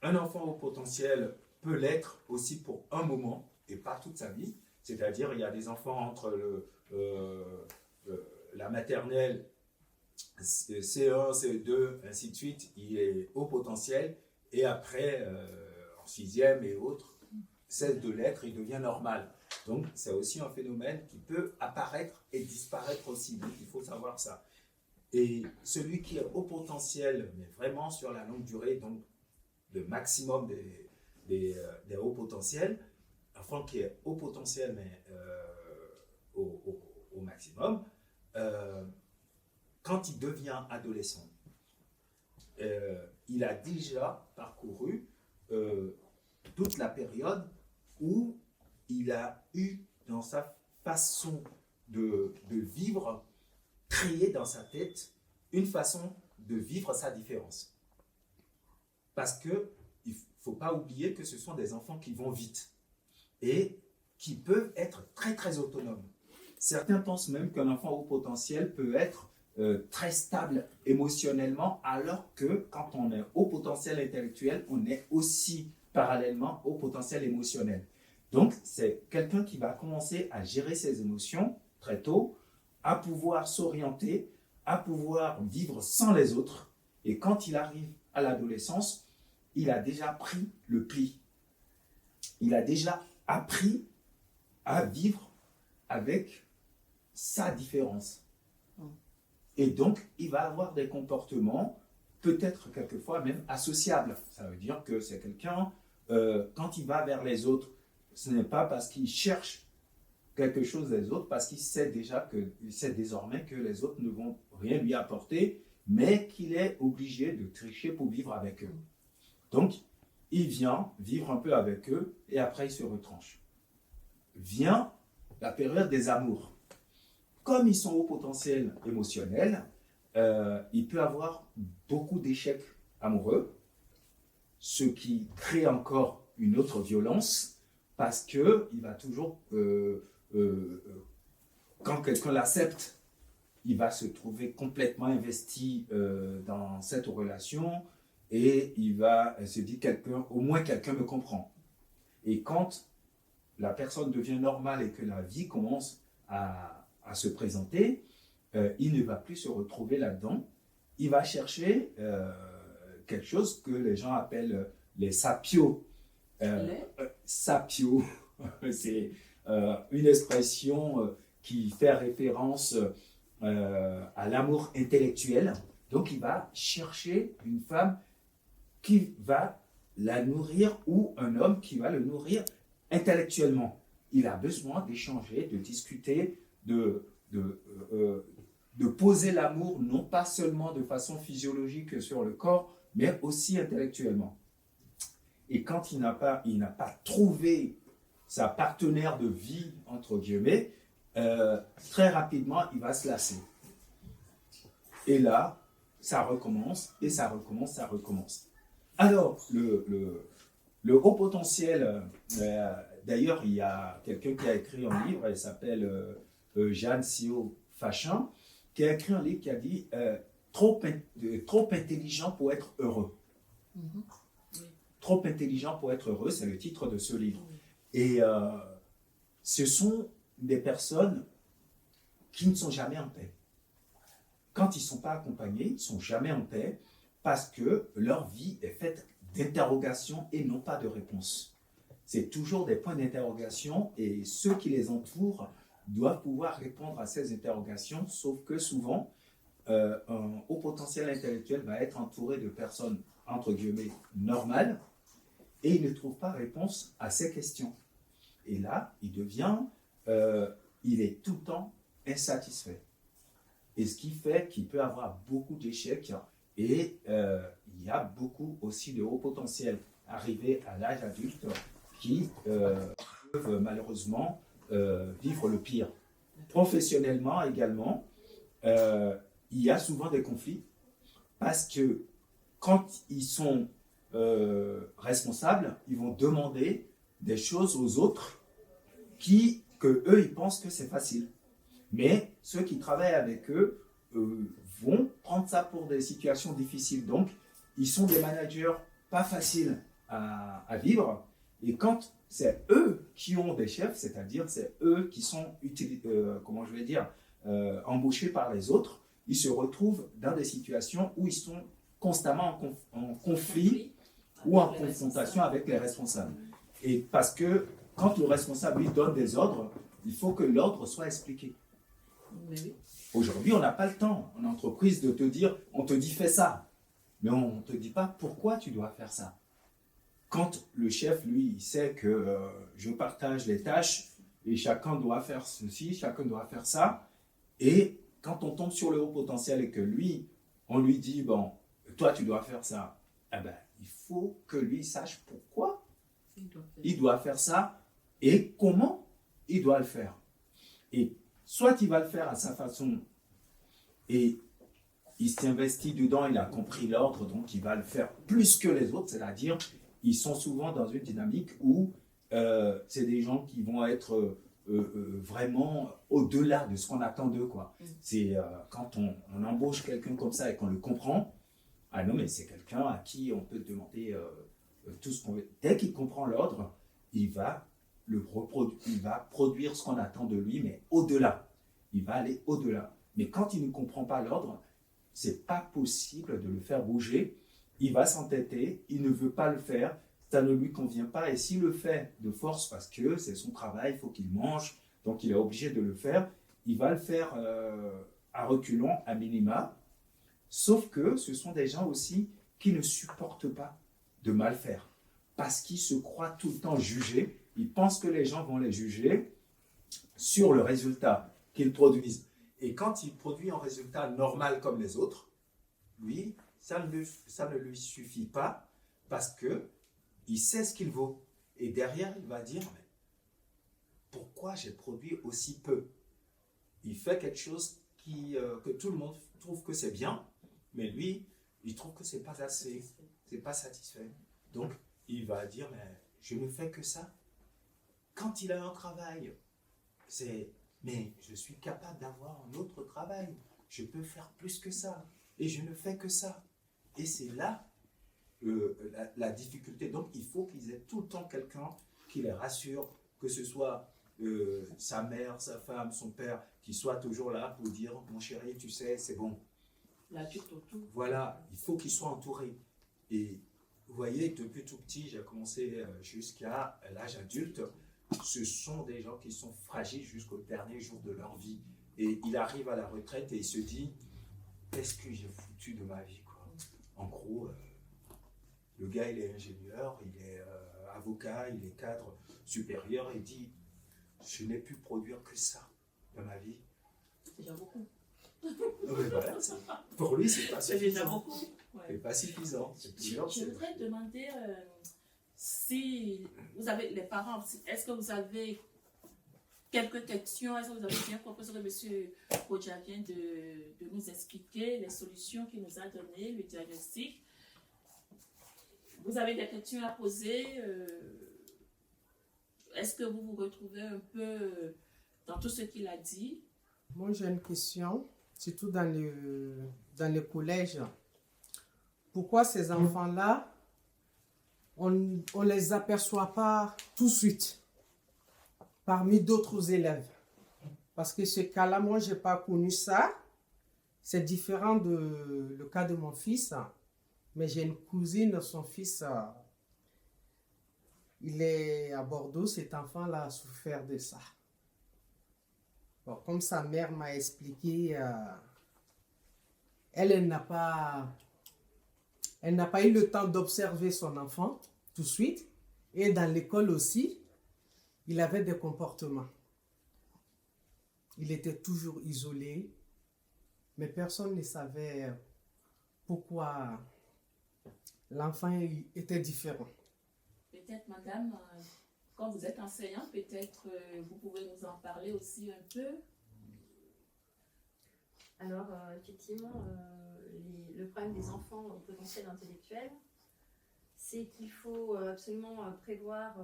S2: Un enfant au potentiel peut l'être aussi pour un moment et pas toute sa vie. C'est-à-dire, il y a des enfants entre la maternelle, C1, CE2, ainsi de suite, il est au potentiel, et après, en 6e et autres, cesse de l'être, il devient normal. Donc, c'est aussi un phénomène qui peut apparaître et disparaître aussi. Donc, il faut savoir ça. Et celui qui est au potentiel, mais vraiment sur la longue durée, donc le maximum des hauts potentiels, enfant qui est au potentiel, mais au maximum, quand il devient adolescent, il a déjà parcouru toute la période où il a eu dans sa façon de vivre, créé dans sa tête une façon de vivre sa différence. Parce qu'il ne faut pas oublier que ce sont des enfants qui vont vite et qui peuvent être très très autonomes. Certains pensent même qu'un enfant au potentiel peut être très stable émotionnellement, alors que quand on est au potentiel intellectuel, on est aussi parallèlement au potentiel émotionnel. Donc, c'est quelqu'un qui va commencer à gérer ses émotions très tôt, à pouvoir s'orienter, à pouvoir vivre sans les autres. Et quand il arrive à l'adolescence, il a déjà pris le pli. Il a déjà appris à vivre avec sa différence. Et donc, il va avoir des comportements, peut-être quelquefois même associables. Ça veut dire que c'est quelqu'un, quand il va vers les autres, ce n'est pas parce qu'il cherche quelque chose des autres, parce qu'il sait il sait désormais que les autres ne vont rien lui apporter, mais qu'il est obligé de tricher pour vivre avec eux. Donc, il vient vivre un peu avec eux et après il se retranche. Vient la période des amours. Comme ils sont au potentiel émotionnel, il peut avoir beaucoup d'échecs amoureux, ce qui crée encore une autre violence, parce qu'il va toujours, quand quelqu'un l'accepte, il va se trouver complètement investi dans cette relation et il va se dire au moins quelqu'un me comprend. Et quand la personne devient normale et que la vie commence à se présenter, il ne va plus se retrouver là-dedans. Il va chercher quelque chose que les gens appellent les sapios. Sapio, c'est une expression qui fait référence à l'amour intellectuel. Donc, il va chercher une femme qui va la nourrir ou un homme qui va le nourrir intellectuellement. Il a besoin d'échanger, de discuter, de poser l'amour, non pas seulement de façon physiologique sur le corps, mais aussi intellectuellement. Et quand il n'a pas trouvé sa partenaire de vie, entre guillemets, très rapidement, il va se lasser. Et là, ça recommence, et ça recommence, ça recommence. Alors, le haut potentiel, d'ailleurs, il y a quelqu'un qui a écrit un livre, elle s'appelle Jeanne Sio Fachin, qui a écrit un livre qui a dit trop intelligent pour être heureux.
S1: Oui.
S2: Trop intelligent pour être heureux, c'est le titre de ce livre. Et ce sont des personnes qui ne sont jamais en paix. quand ils ne sont pas accompagnés, ils ne sont jamais en paix parce que leur vie est faite d'interrogations et non pas de réponses. C'est toujours des points d'interrogation et ceux qui les entourent doivent pouvoir répondre à ces interrogations, sauf que souvent, un haut potentiel intellectuel va être entouré de personnes, entre guillemets, normales, et il ne trouve pas réponse à ces questions. Et là, il est tout le temps insatisfait. Et ce qui fait qu'il peut avoir beaucoup d'échecs, et il y a beaucoup aussi de hauts potentiels arrivés à l'âge adulte qui peuvent malheureusement vivre le pire. Professionnellement également, il y a souvent des conflits parce que quand ils sont responsables, ils vont demander des choses aux autres que eux ils pensent que c'est facile. Mais ceux qui travaillent avec eux vont prendre ça pour des situations difficiles. Donc, ils sont des managers pas faciles à vivre. Et quand c'est eux qui ont des chefs, c'est-à-dire c'est eux qui sont embauchés par les autres, ils se retrouvent dans des situations où ils sont constamment en conflit ou en confrontation avec les responsables. Et parce que quand le responsable lui donne des ordres, il faut que l'ordre soit expliqué.
S1: Oui.
S2: Aujourd'hui, on n'a pas le temps en entreprise de te dire, on te dit fais ça, mais on ne te dit pas pourquoi tu dois faire ça. Quand le chef, lui, il sait que je partage les tâches et chacun doit faire ceci, chacun doit faire ça, et quand on tombe sur le haut potentiel et que lui, on lui dit, bon, toi tu dois faire ça, eh ben, il faut que lui sache pourquoi il doit faire ça et comment il doit le faire. Et soit il va le faire à sa façon et il s'investit dedans, il a compris l'ordre, donc il va le faire plus que les autres, c'est-à-dire ils sont souvent dans une dynamique où c'est des gens qui vont être vraiment au-delà de ce qu'on attend d'eux, quoi. C'est quand on embauche quelqu'un comme ça et qu'on le comprend, ah non mais c'est quelqu'un à qui on peut demander tout ce qu'on veut. Dès qu'il comprend l'ordre, il va produire ce qu'on attend de lui, mais au-delà. Il va aller au-delà. Mais quand il ne comprend pas l'ordre, c'est pas possible de le faire bouger. Il va s'entêter, il ne veut pas le faire, ça ne lui convient pas. Et s'il le fait de force parce que c'est son travail, il faut qu'il mange, donc il est obligé de le faire, il va le faire à reculons, à minima. Sauf que ce sont des gens aussi qui ne supportent pas de mal faire parce qu'ils se croient tout le temps jugés. Ils pensent que les gens vont les juger sur le résultat qu'ils produisent. Et quand il produit un résultat normal comme les autres, lui, ça ne lui suffit pas parce qu'il sait ce qu'il vaut. Et derrière, il va dire, mais pourquoi j'ai produit aussi peu? Il fait quelque chose que tout le monde trouve que c'est bien, mais lui, il trouve que c'est pas assez, c'est pas satisfait. Donc, il va dire, mais je ne fais que ça. Quand il a un travail, mais je suis capable d'avoir un autre travail. Je peux faire plus que ça. Et je ne fais que ça. Et c'est là la difficulté. Donc, il faut qu'ils aient tout le temps quelqu'un qui les rassure, que ce soit sa mère, sa femme, son père, qui soit toujours là pour dire « Mon chéri, tu sais, c'est bon. » Voilà, il faut qu'ils soient entourés. Et vous voyez, depuis tout petit, j'ai commencé jusqu'à l'âge adulte. Ce sont des gens qui sont fragiles jusqu'au dernier jour de leur vie. Et il arrive à la retraite et il se dit « Qu'est-ce que j'ai foutu de ma vie, quoi ?» En gros, le gars, il est ingénieur, il est avocat, il est cadre supérieur. Il dit « Je n'ai pu produire que ça dans ma vie. »
S1: C'est déjà beaucoup.
S2: Voilà, pour lui, c'est pas suffisant.
S1: C'est déjà beaucoup. Ouais.
S2: C'est pas suffisant.
S1: Je voudrais demander si vous avez les parents, est-ce que vous avez quelques questions? Est-ce que vous avez bien compris ce que M. Kodja vient de nous expliquer, les solutions qu'il nous a données, le diagnostic? Vous avez des questions à poser? Est-ce que vous vous retrouvez un peu dans tout ce qu'il a dit?
S3: Moi, j'ai une question, surtout dans le collège. Pourquoi ces enfants-là, on ne les aperçoit pas tout de suite parmi d'autres élèves? Parce que ce cas-là, moi, je n'ai pas connu ça. C'est différent de le cas de mon fils, mais j'ai une cousine, son fils, il est à Bordeaux, cet enfant-là a souffert de ça. Bon, comme sa mère m'a expliqué, elle n'a pas eu le temps d'observer son enfant tout de suite. Et dans l'école aussi, il avait des comportements. Il était toujours isolé, mais personne ne savait pourquoi l'enfant était différent.
S1: Peut-être, madame, quand vous êtes enseignante, peut-être vous pouvez nous en parler aussi un peu.
S4: Alors, effectivement, le problème des enfants au potentiel intellectuel, c'est qu'il faut absolument prévoir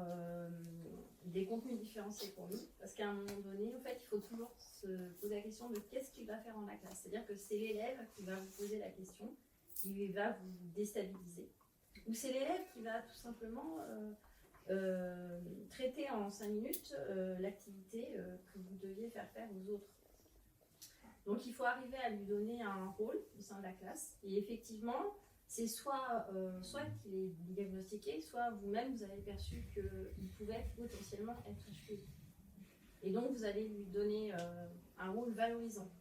S4: des contenus différenciés pour nous, parce qu'à un moment donné, en fait, il faut toujours se poser la question de qu'est-ce qu'il va faire dans la classe. C'est-à-dire que c'est l'élève qui va vous poser la question, qui va vous déstabiliser. Ou c'est l'élève qui va tout simplement traiter en 5 minutes l'activité que vous deviez faire aux autres. Donc il faut arriver à lui donner un rôle au sein de la classe. Et effectivement, c'est soit qu'il est diagnostiqué, soit vous-même vous avez perçu qu'il pouvait potentiellement être HPI. Et donc vous allez lui donner un rôle valorisant.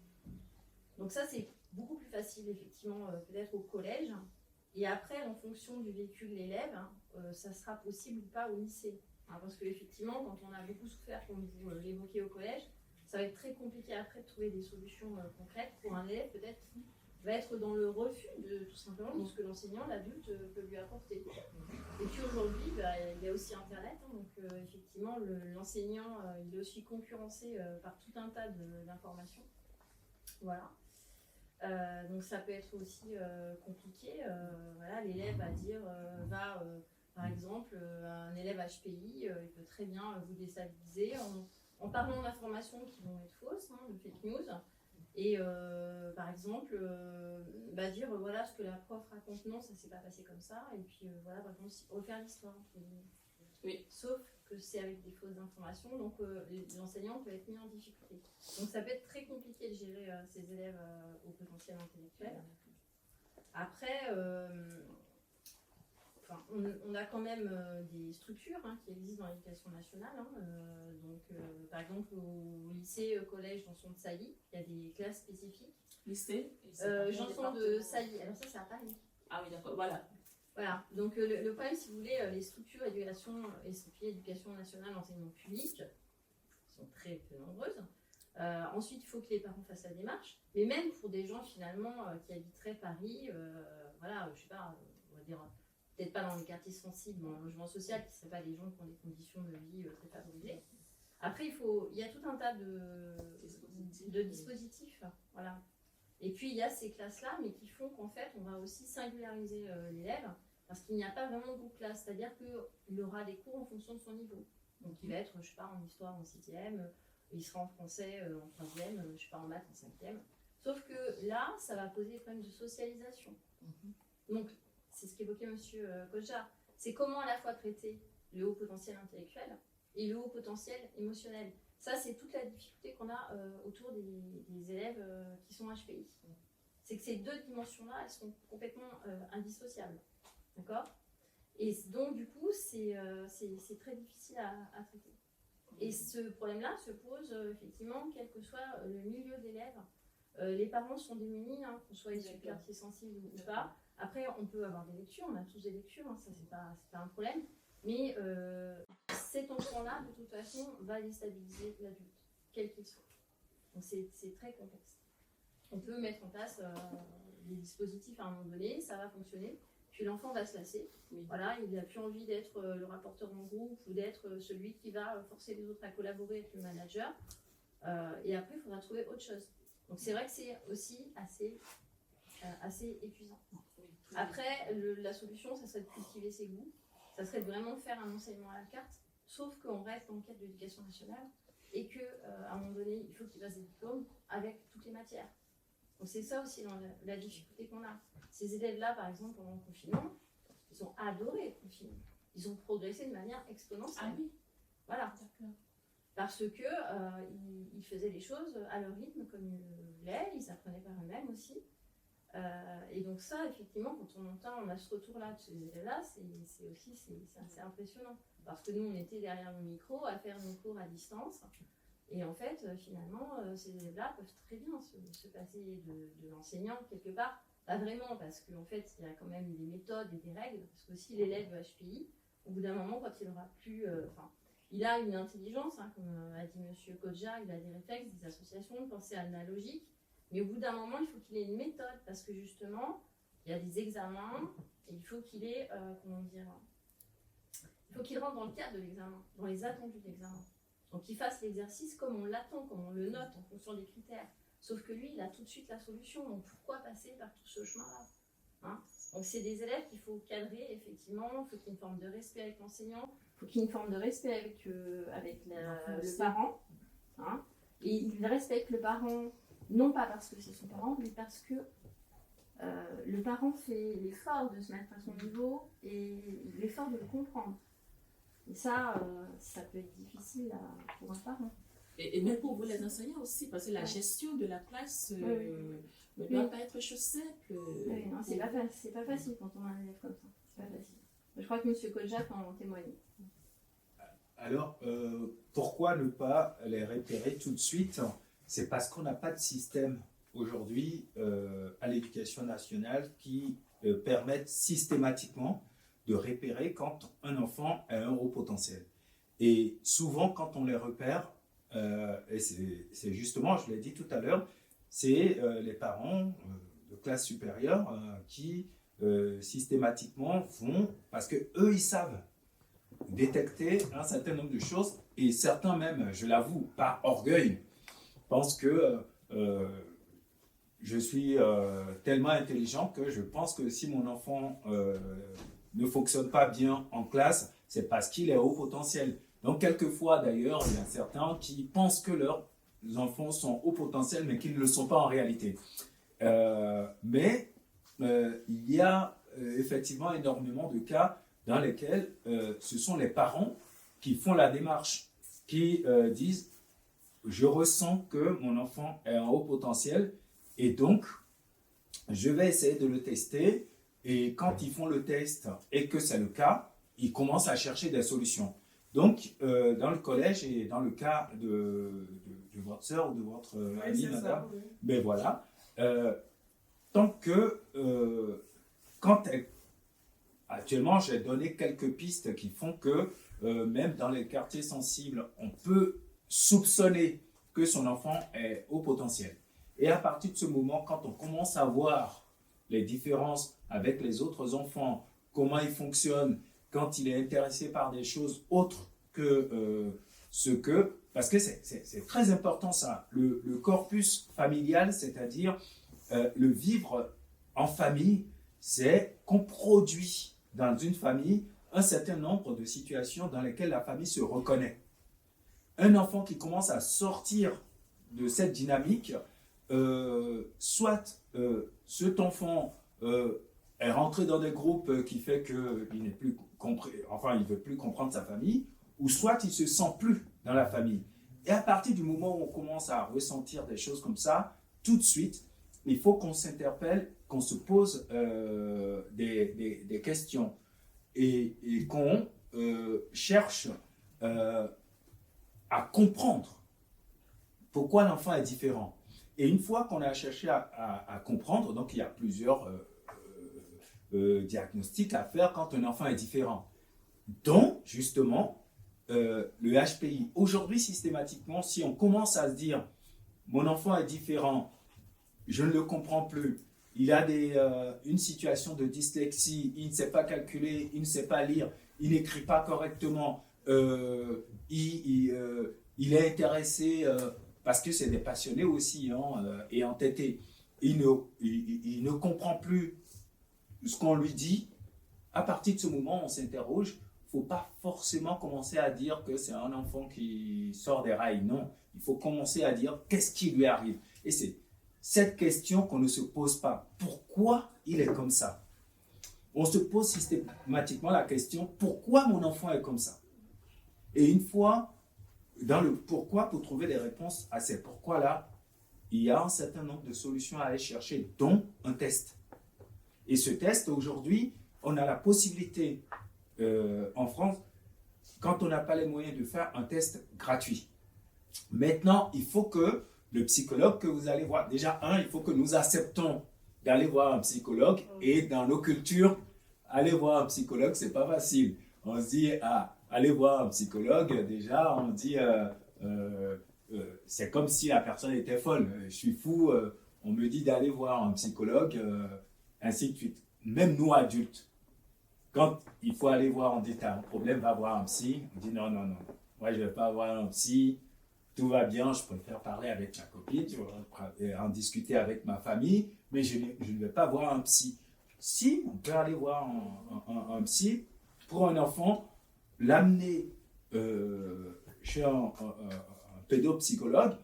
S4: Donc ça c'est beaucoup plus facile effectivement peut-être au collège. Et après, en fonction du vécu de l'élève, ça sera possible ou pas au lycée. Parce qu'effectivement, quand on a beaucoup souffert, comme vous l'évoquez au collège, ça va être très compliqué après de trouver des solutions concrètes pour un élève peut-être qui va être dans le refus de tout simplement de ce que l'enseignant, l'adulte, peut lui apporter. Et puis aujourd'hui, il y a aussi Internet, donc effectivement l'enseignant il est aussi concurrencé par tout un tas d'informations. Voilà. Donc ça peut être aussi compliqué. Voilà, l'élève va dire, par exemple, un élève HPI, il peut très bien vous déstabiliser en parlant d'informations qui vont être fausses, de fake news. Et par exemple, dire voilà ce que la prof raconte, non, ça s'est pas passé comme ça. Et puis voilà, par exemple, refaire l'histoire. Oui. Sauf que c'est avec des fausses informations, donc l'enseignant peut être mis en difficulté. Donc ça peut être très compliqué de gérer ces élèves au potentiel intellectuel. Après, on a quand même des structures qui existent dans l'éducation nationale. Par exemple, au lycée, collège Janson de Sailly, il y a des classes spécifiques.
S1: Lycée
S4: Janson de Sailly, alors ça c'est à Paris.
S1: Ah oui, d'accord, voilà.
S4: Voilà, donc le problème, si vous voulez, les structures éducation nationale enseignement public sont très peu nombreuses. Ensuite, il faut que les parents fassent la démarche, mais même pour des gens finalement qui habiteraient Paris, je sais pas, on va dire, peut-être pas dans les quartiers sensibles, en logement social, qui ne seraient pas des gens qui ont des conditions de vie très favorisées. Après, il y a tout un tas de dispositifs, voilà. Et puis, il y a ces classes-là, mais qui font qu'en fait, on va aussi singulariser l'élève, parce qu'il n'y a pas vraiment de groupe classe, c'est-à-dire qu'il aura des cours en fonction de son niveau. Donc, il va être, je sais pas, en histoire en 6e, il sera en français en 3e, je sais pas, en maths en 5e. Sauf que là, ça va poser des problèmes de socialisation. Donc, c'est ce qu'évoquait M. Kodja. C'est comment à la fois traiter le haut potentiel intellectuel et le haut potentiel émotionnel. Ça, c'est toute la difficulté qu'on a autour des élèves qui sont HPI. C'est que ces deux dimensions-là, elles sont complètement indissociables. D'accord ? Et donc, du coup, c'est très difficile à traiter. Et ce problème-là se pose effectivement, quel que soit le milieu d'élèves. Les parents sont démunis, qu'on soit issus de quartiers sensibles ou pas. Après, on peut avoir des lectures, on a tous des lectures, ça c'est pas un problème. Mais cet enfant-là, de toute façon, va déstabiliser l'adulte, quel qu'il soit. Donc c'est très complexe. On peut mettre en place des dispositifs à un moment donné, ça va fonctionner, puis l'enfant va se lasser. Oui. Voilà, il n'a plus envie d'être le rapporteur en groupe ou d'être celui qui va forcer les autres à collaborer avec le manager. Et après, il faudra trouver autre chose. Donc c'est vrai que c'est aussi assez épuisant. Après, la solution, ça serait de cultiver ses goûts, ça serait de vraiment faire un enseignement à la carte, sauf qu'on reste dans le cadre de l'éducation nationale et qu'à un moment donné, il faut qu'il fasse des diplômes avec toutes les matières. Donc c'est ça aussi la difficulté qu'on a. Ces élèves-là, par exemple, pendant le confinement, ils ont adoré le confinement. Ils ont progressé de manière exponentielle.
S1: Ah oui.
S4: Voilà. Parce que ils faisaient les choses à leur rythme, comme ils voulaient, ils apprenaient par eux-mêmes. problème aussi. Et donc ça, effectivement, quand on a ce retour-là de ces élèves-là, c'est assez impressionnant. Parce que nous, on était derrière nos micros à faire nos cours à distance. Et en fait, finalement, ces élèves-là peuvent très bien se passer de l'enseignant quelque part. Pas vraiment, parce qu'en fait, il y a quand même des méthodes et des règles. Parce que si l'élève HPI, au bout d'un moment, quand il aura plus... il a une intelligence, hein, comme a dit M. Kodja, il a des réflexes, des associations, de pensée analogique. Mais au bout d'un moment, il faut qu'il ait une méthode, parce que justement, il y a des examens, et il faut qu'il ait, il faut qu'il rentre dans le cadre de l'examen, dans les attendus de l'examen. Donc il fasse l'exercice comme on l'attend, comme on le note en fonction des critères. Sauf que lui, il a tout de suite la solution, donc pourquoi passer par tout ce chemin-là, hein? Donc c'est des élèves qu'il faut cadrer, effectivement, il faut qu'il y ait une forme de respect avec l'enseignant, il faut qu'il y ait une forme de respect avec le parent, hein? Et il respecte le parent, non pas parce que c'est son parent, mais parce que le parent fait l'effort de se mettre à son niveau et l'effort de le comprendre. Et ça, ça peut être difficile pour un parent.
S1: Et même pour vous les enseignants aussi, parce que la gestion de la classe ne doit pas être chose simple.
S4: Oui, non, c'est pas facile quand on a un élève comme ça. C'est pas facile. Je crois que M. Kodja peut en témoigner.
S2: Alors, pourquoi ne pas les repérer tout de suite? C'est parce qu'on n'a pas de système aujourd'hui à l'éducation nationale qui permette systématiquement de repérer quand un enfant a un haut potentiel. Et souvent, quand on les repère, et c'est justement, je l'ai dit tout à l'heure, c'est les parents de classe supérieure qui systématiquement vont, parce qu'eux, ils savent détecter un certain nombre de choses, et certains même, je l'avoue, par orgueil, pensent que je suis tellement intelligent que je pense que si mon enfant ne fonctionne pas bien en classe, c'est parce qu'il est haut potentiel. Donc, quelquefois, d'ailleurs, il y a certains qui pensent que leurs enfants sont haut potentiel, mais qu'ils ne le sont pas en réalité. Mais il y a effectivement énormément de cas dans lesquels ce sont les parents qui font la démarche, qui disent « Je ressens que mon enfant est en haut potentiel et donc je vais essayer de le tester. » Et quand ils font le test et que c'est le cas, ils commencent à chercher des solutions. Donc, dans le collège et dans le cas de votre sœur ou de votre amie, madame,
S3: oui.
S2: Ben voilà, tant que, actuellement, j'ai donné quelques pistes qui font que, même dans les quartiers sensibles, on peut soupçonner que son enfant est au potentiel. Et à partir de ce moment, quand on commence à voir les différences avec les autres enfants, comment ils fonctionnent, quand il est intéressé par des choses autres que parce que c'est très important ça, le corpus familial, c'est-à-dire le vivre en famille, c'est qu'on produit dans une famille un certain nombre de situations dans lesquelles la famille se reconnaît. Un enfant qui commence à sortir de cette dynamique, cet enfant est rentré dans des groupes qui fait qu'il n'est plus compris, enfin il ne veut plus comprendre sa famille, ou soit il ne se sent plus dans la famille. Et à partir du moment où on commence à ressentir des choses comme ça, tout de suite, il faut qu'on s'interpelle, qu'on se pose des questions et qu'on cherche à comprendre pourquoi l'enfant est différent. Et une fois qu'on a cherché à comprendre, donc il y a plusieurs diagnostics à faire quand un enfant est différent, dont justement le HPI. Aujourd'hui, systématiquement, si on commence à se dire « mon enfant est différent, je ne le comprends plus, il a une situation de dyslexie, il ne sait pas calculer, il ne sait pas lire, il n'écrit pas correctement, il est intéressé parce que c'est des passionnés aussi et entêtés, il ne comprend plus ce qu'on lui dit ». À partir de ce moment, on s'interroge. Il ne faut pas forcément commencer à dire que c'est un enfant qui sort des rails. Non, il faut commencer à dire qu'est-ce qui lui arrive. Et c'est cette question qu'on ne se pose pas. Pourquoi il est comme ça? On se pose systématiquement la question, pourquoi mon enfant est comme ça? Et une fois dans le pourquoi, pour trouver les réponses à ces pourquoi-là, il y a un certain nombre de solutions à aller chercher, dont un test. Et ce test, aujourd'hui, on a la possibilité en France, quand on n'a pas les moyens de faire un test gratuit. Maintenant, il faut que le psychologue que vous allez voir, déjà, il faut que nous acceptons d'aller voir un psychologue. Et dans nos cultures, aller voir un psychologue, c'est pas facile. On se dit, aller voir un psychologue, déjà, on dit, c'est comme si la personne était folle. Je suis fou, on me dit d'aller voir un psychologue, ainsi de suite. Même nous, adultes, quand il faut aller voir, on dit, t'as un problème, va voir un psy. On dit, non, non, non, moi, je ne vais pas voir un psy. Tout va bien, je préfère parler avec ma copine, en discuter avec ma famille, mais je ne vais pas voir un psy. Si, on peut aller voir un psy pour un enfant, l'amener chez un pédopsychologue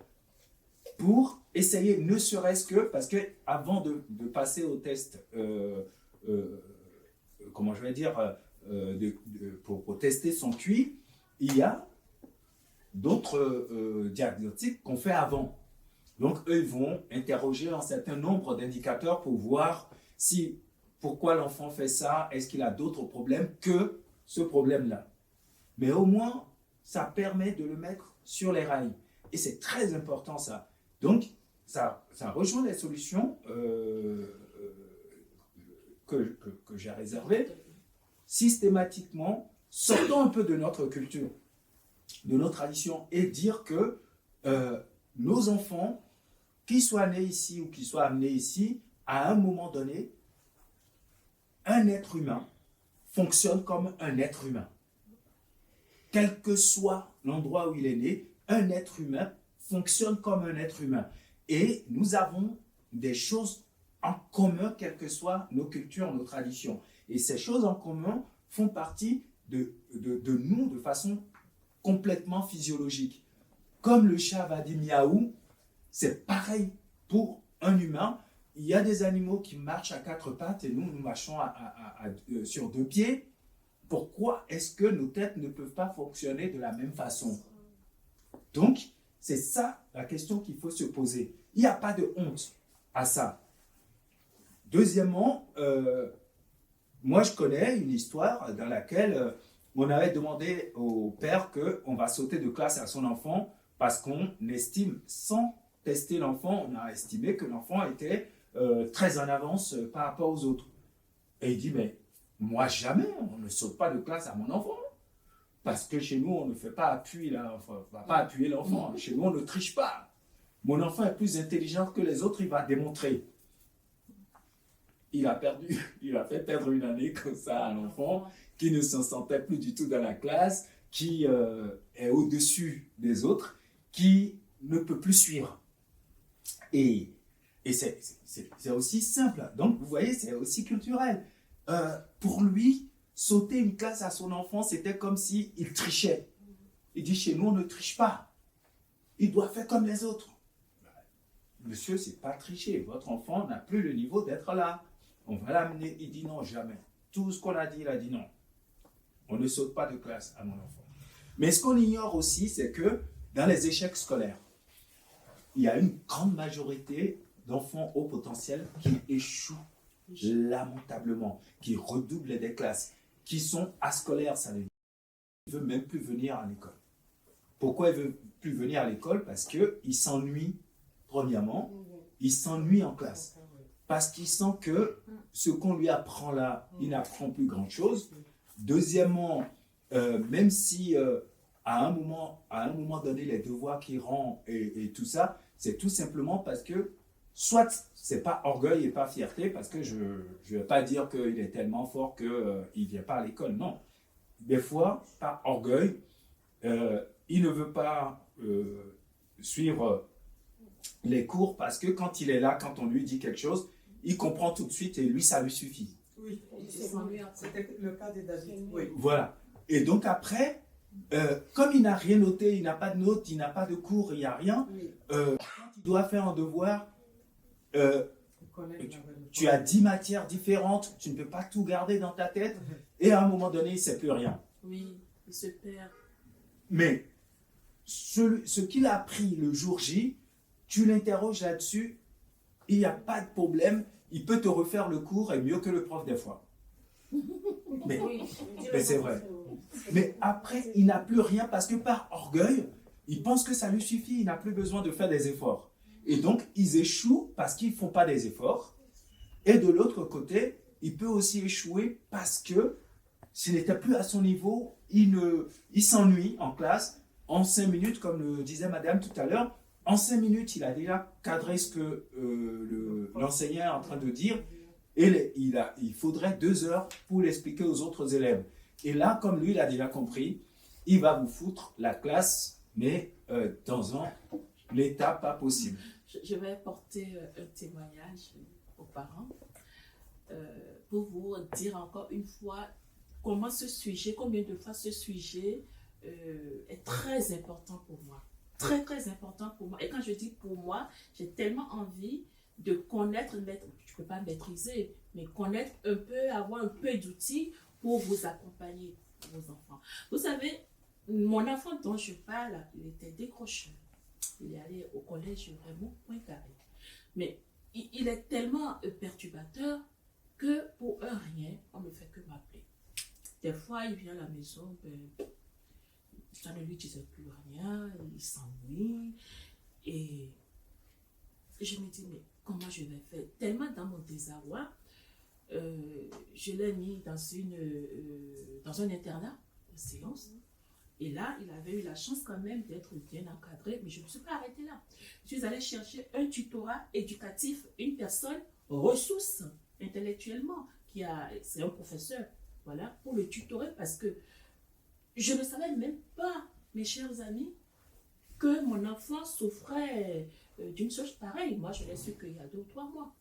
S2: pour essayer, ne serait-ce que, parce qu'avant de passer au test, comment je vais dire, pour tester son QI, il y a d'autres diagnostics qu'on fait avant. Donc, eux, ils vont interroger un certain nombre d'indicateurs pour voir pourquoi l'enfant fait ça, est-ce qu'il a d'autres problèmes que ce problème-là. Mais au moins, ça permet de le mettre sur les rails. Et c'est très important, ça. Donc, ça rejoint les solutions que j'ai réservées. Systématiquement, sortons un peu de notre culture, de nos traditions, et dire que nos enfants, qu'ils soient nés ici ou qu'ils soient amenés ici, à un moment donné, un être humain fonctionne comme un être humain. Quel que soit l'endroit où il est né, un être humain fonctionne comme un être humain. Et nous avons des choses en commun, quelles que soient nos cultures, nos traditions. Et ces choses en commun font partie de nous de façon complètement physiologique. Comme le chat va dire miaou, c'est pareil pour un humain. Il y a des animaux qui marchent à quatre pattes et nous marchons sur deux pieds. Pourquoi est-ce que nos têtes ne peuvent pas fonctionner de la même façon? Donc, c'est ça la question qu'il faut se poser. Il n'y a pas de honte à ça. Deuxièmement, moi je connais une histoire dans laquelle on avait demandé au père qu'on va sauter de classe à son enfant parce qu'on estime, sans tester l'enfant, on a estimé que l'enfant était très en avance par rapport aux autres. Et il dit, mais moi jamais, on ne saute pas de classe à mon enfant. Parce que chez nous, on ne fait pas appui, on ne va pas appuyer l'enfant. Chez nous, on ne triche pas. Mon enfant est plus intelligent que les autres, il va démontrer. Il a fait perdre une année comme ça à l'enfant qui ne s'en sentait plus du tout dans la classe, qui est au-dessus des autres, qui ne peut plus suivre. Et c'est aussi simple. Donc, vous voyez, c'est aussi culturel. Pour lui, sauter une classe à son enfant, c'était comme s'il trichait. Il dit, chez nous, on ne triche pas. Il doit faire comme les autres. Monsieur, c'est pas tricher. Votre enfant n'a plus le niveau d'être là. On va l'amener. Il dit non, jamais. Tout ce qu'on a dit, il a dit non. On ne saute pas de classe à mon enfant. Mais ce qu'on ignore aussi, c'est que dans les échecs scolaires, il y a une grande majorité d'enfants haut potentiel qui échouent lamentablement, qui redoublent des classes, qui sont ascolaires. Ça veut dire qu'ils ne veulent même plus venir à l'école. Pourquoi ils ne veulent plus venir à l'école? Parce qu'ils s'ennuient, premièrement, ils s'ennuient en classe. Parce qu'il sent que ce qu'on lui apprend là, il n'apprend plus grand-chose. Deuxièmement, même si à un moment donné, les devoirs qu'il rend et tout ça, c'est tout simplement parce que, soit c'est pas orgueil et pas fierté, parce que je ne vais pas dire qu'il est tellement fort qu'il ne vient pas à l'école, non. Des fois, par orgueil, il ne veut pas suivre les cours parce que quand il est là, quand on lui dit quelque chose, il comprend tout de suite et lui, ça lui suffit.
S3: Oui, c'était le cas de David. Oui.
S2: Voilà. Et donc après, comme il n'a rien noté, il n'a pas de notes, il n'a pas de cours, il n'y a rien, quand il doit faire un devoir, tu as 10 matières différentes, tu ne peux pas tout garder dans ta tête, et à un moment donné, il ne sait plus rien.
S1: Oui, il se perd.
S2: Mais ce qu'il a appris le jour J, tu l'interroges là-dessus, il n'y a pas de problème, il peut te refaire le cours et mieux que le prof des fois. Mais, mais c'est vrai. Mais après, il n'a plus rien parce que par orgueil, il pense que ça lui suffit, il n'a plus besoin de faire des efforts. Et donc, ils échouent parce qu'ils ne font pas des efforts. Et de l'autre côté, il peut aussi échouer parce que s'il n'était plus à son niveau, il s'ennuie en classe. En 5 minutes, comme le disait madame tout à l'heure, en 5 minutes, il a déjà cadré ce que l'enseignant est en train de dire. Et il faudrait 2 heures pour l'expliquer aux autres élèves. Et là, comme lui, il a déjà compris, il va vous foutre la classe, mais dans l'état pas possible.
S1: Je vais apporter un témoignage aux parents pour vous dire encore une fois comment ce sujet, combien de fois ce sujet est très important pour moi. Très, très important pour moi. Et quand je dis pour moi, j'ai tellement envie de connaître, je ne peux pas maîtriser, mais connaître un peu, avoir un peu d'outils pour vous accompagner, vos enfants. Vous savez, mon enfant dont je parle, il était décrocheur. Il est allé au collège vraiment point carré. Mais il est tellement perturbateur que pour un rien, on ne fait que m'appeler. Des fois, il vient à la maison, ça ne lui disait plus rien, il s'ennuie. Et je me dis, mais comment je vais faire? Tellement dans mon désarroi, je l'ai mis dans un internat de séance. Et là, il avait eu la chance quand même d'être bien encadré, mais je ne me suis pas arrêtée là. Je suis allée chercher un tutorat éducatif, une personne ressource intellectuellement, c'est un professeur, voilà, pour le tutorer parce que je ne savais même pas, mes chers amis, que mon enfant souffrait d'une chose pareille. Moi, je l'ai su qu'il y a 2 ou 3 mois.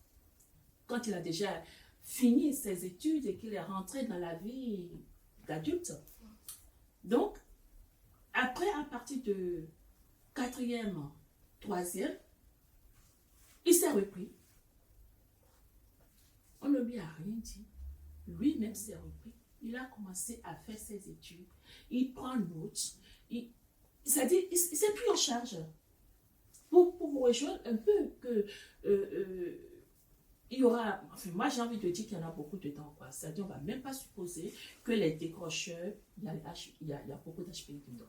S1: Quand il a déjà fini ses études et qu'il est rentré dans la vie d'adulte. Donc, après, à partir de 4e, 3e, il s'est repris. On ne lui a rien dit. Lui-même s'est repris. Il a commencé à faire ses études. Il prend note. C'est-à-dire, il ne s'est plus en charge. Pour vous rejoindre un peu, il y aura, enfin moi j'ai envie de dire qu'il y en a beaucoup dedans, quoi. C'est-à-dire on ne va même pas supposer que les décrocheurs, il y a beaucoup d'HPI dedans.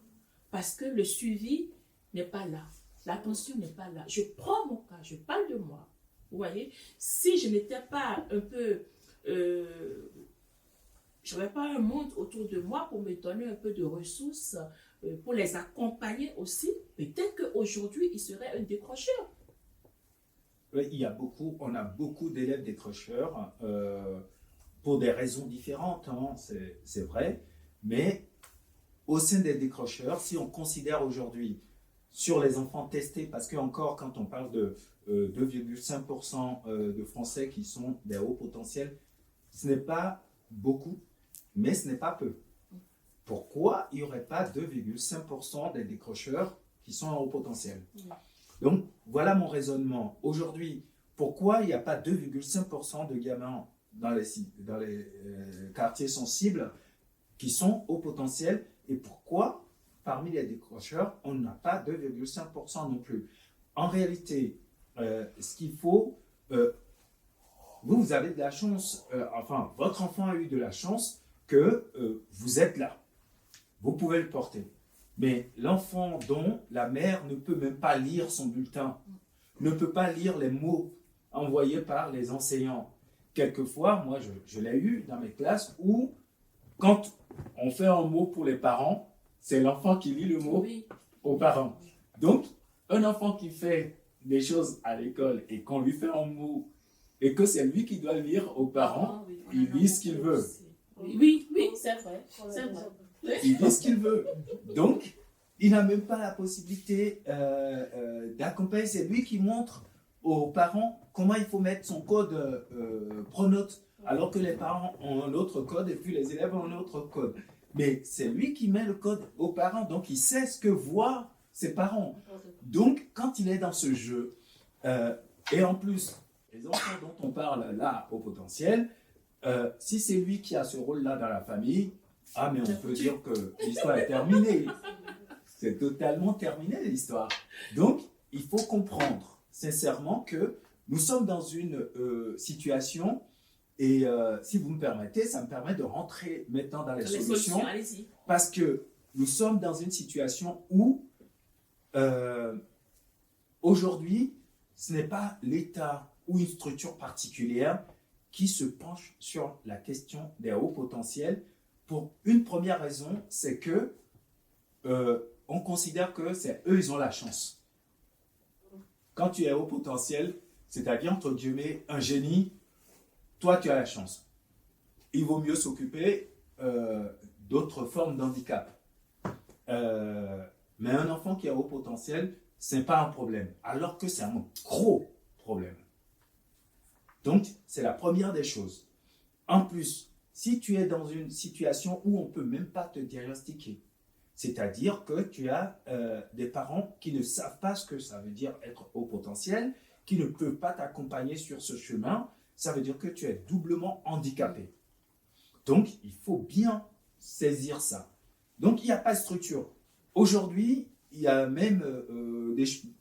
S1: Parce que le suivi n'est pas là, l'attention n'est pas là. Je prends mon cas, je parle de moi. Vous voyez, si je n'étais pas un peu, je n'avais pas un monde autour de moi pour me donner un peu de ressources, pour les accompagner aussi, peut-être qu'aujourd'hui il serait un décrocheur.
S2: Oui, on a beaucoup d'élèves décrocheurs pour des raisons différentes, hein, c'est vrai, mais au sein des décrocheurs, si on considère aujourd'hui sur les enfants testés, parce que encore quand on parle de 2,5% de Français qui sont des hauts potentiels, ce n'est pas beaucoup, mais ce n'est pas peu. Pourquoi il n'y aurait pas 2,5% des décrocheurs qui sont en haut potentiel? Donc, voilà mon raisonnement. Aujourd'hui, pourquoi il n'y a pas 2,5% de gamins dans les quartiers sensibles qui sont au potentiel et pourquoi, parmi les décrocheurs, on n'a pas 2,5% non plus? En réalité, ce qu'il faut, vous avez de la chance, enfin, votre enfant a eu de la chance que vous êtes là. Vous pouvez le porter. Mais l'enfant dont la mère ne peut même pas lire son bulletin, ne peut pas lire les mots envoyés par les enseignants. Quelquefois, moi je l'ai eu dans mes classes où quand on fait un mot pour les parents, c'est l'enfant qui lit le mot aux parents. Donc, un enfant qui fait des choses à l'école et qu'on lui fait un mot et que c'est lui qui doit lire aux parents, il lit ce qu'il veut.
S1: Oui, c'est vrai. C'est vrai.
S2: Il dit ce qu'il veut. Donc, il n'a même pas la possibilité d'accompagner. C'est lui qui montre aux parents comment il faut mettre son code pronote, alors que les parents ont un autre code et puis les élèves ont un autre code. Mais c'est lui qui met le code aux parents, donc il sait ce que voient ses parents. Donc, quand il est dans ce jeu, et en plus, les enfants dont on parle là au potentiel, si c'est lui qui a ce rôle-là dans la famille, ah, mais on peut dire que l'histoire est terminée. C'est totalement terminé, l'histoire. Donc, il faut comprendre sincèrement que nous sommes dans une situation, et si vous me permettez, ça me permet de rentrer maintenant dans les solutions,
S1: allez-y.
S2: parce que nous sommes dans une situation où aujourd'hui, ce n'est pas l'État ou une structure particulière qui se penche sur la question des hauts potentiels. Pour une première raison, c'est que on considère que c'est eux, ils ont la chance. Quand tu es haut potentiel, c'est-à-dire entre guillemets un génie, toi tu as la chance. Il vaut mieux s'occuper d'autres formes d'handicap. Mais un enfant qui a haut potentiel, ce n'est pas un problème, alors que c'est un gros problème. Donc, c'est la première des choses. En plus, si tu es dans une situation où on ne peut même pas te diagnostiquer, c'est-à-dire que tu as des parents qui ne savent pas ce que ça veut dire être haut potentiel, qui ne peuvent pas t'accompagner sur ce chemin, ça veut dire que tu es doublement handicapé. Donc, il faut bien saisir ça. Donc, il n'y a pas de structure. Aujourd'hui, il y a même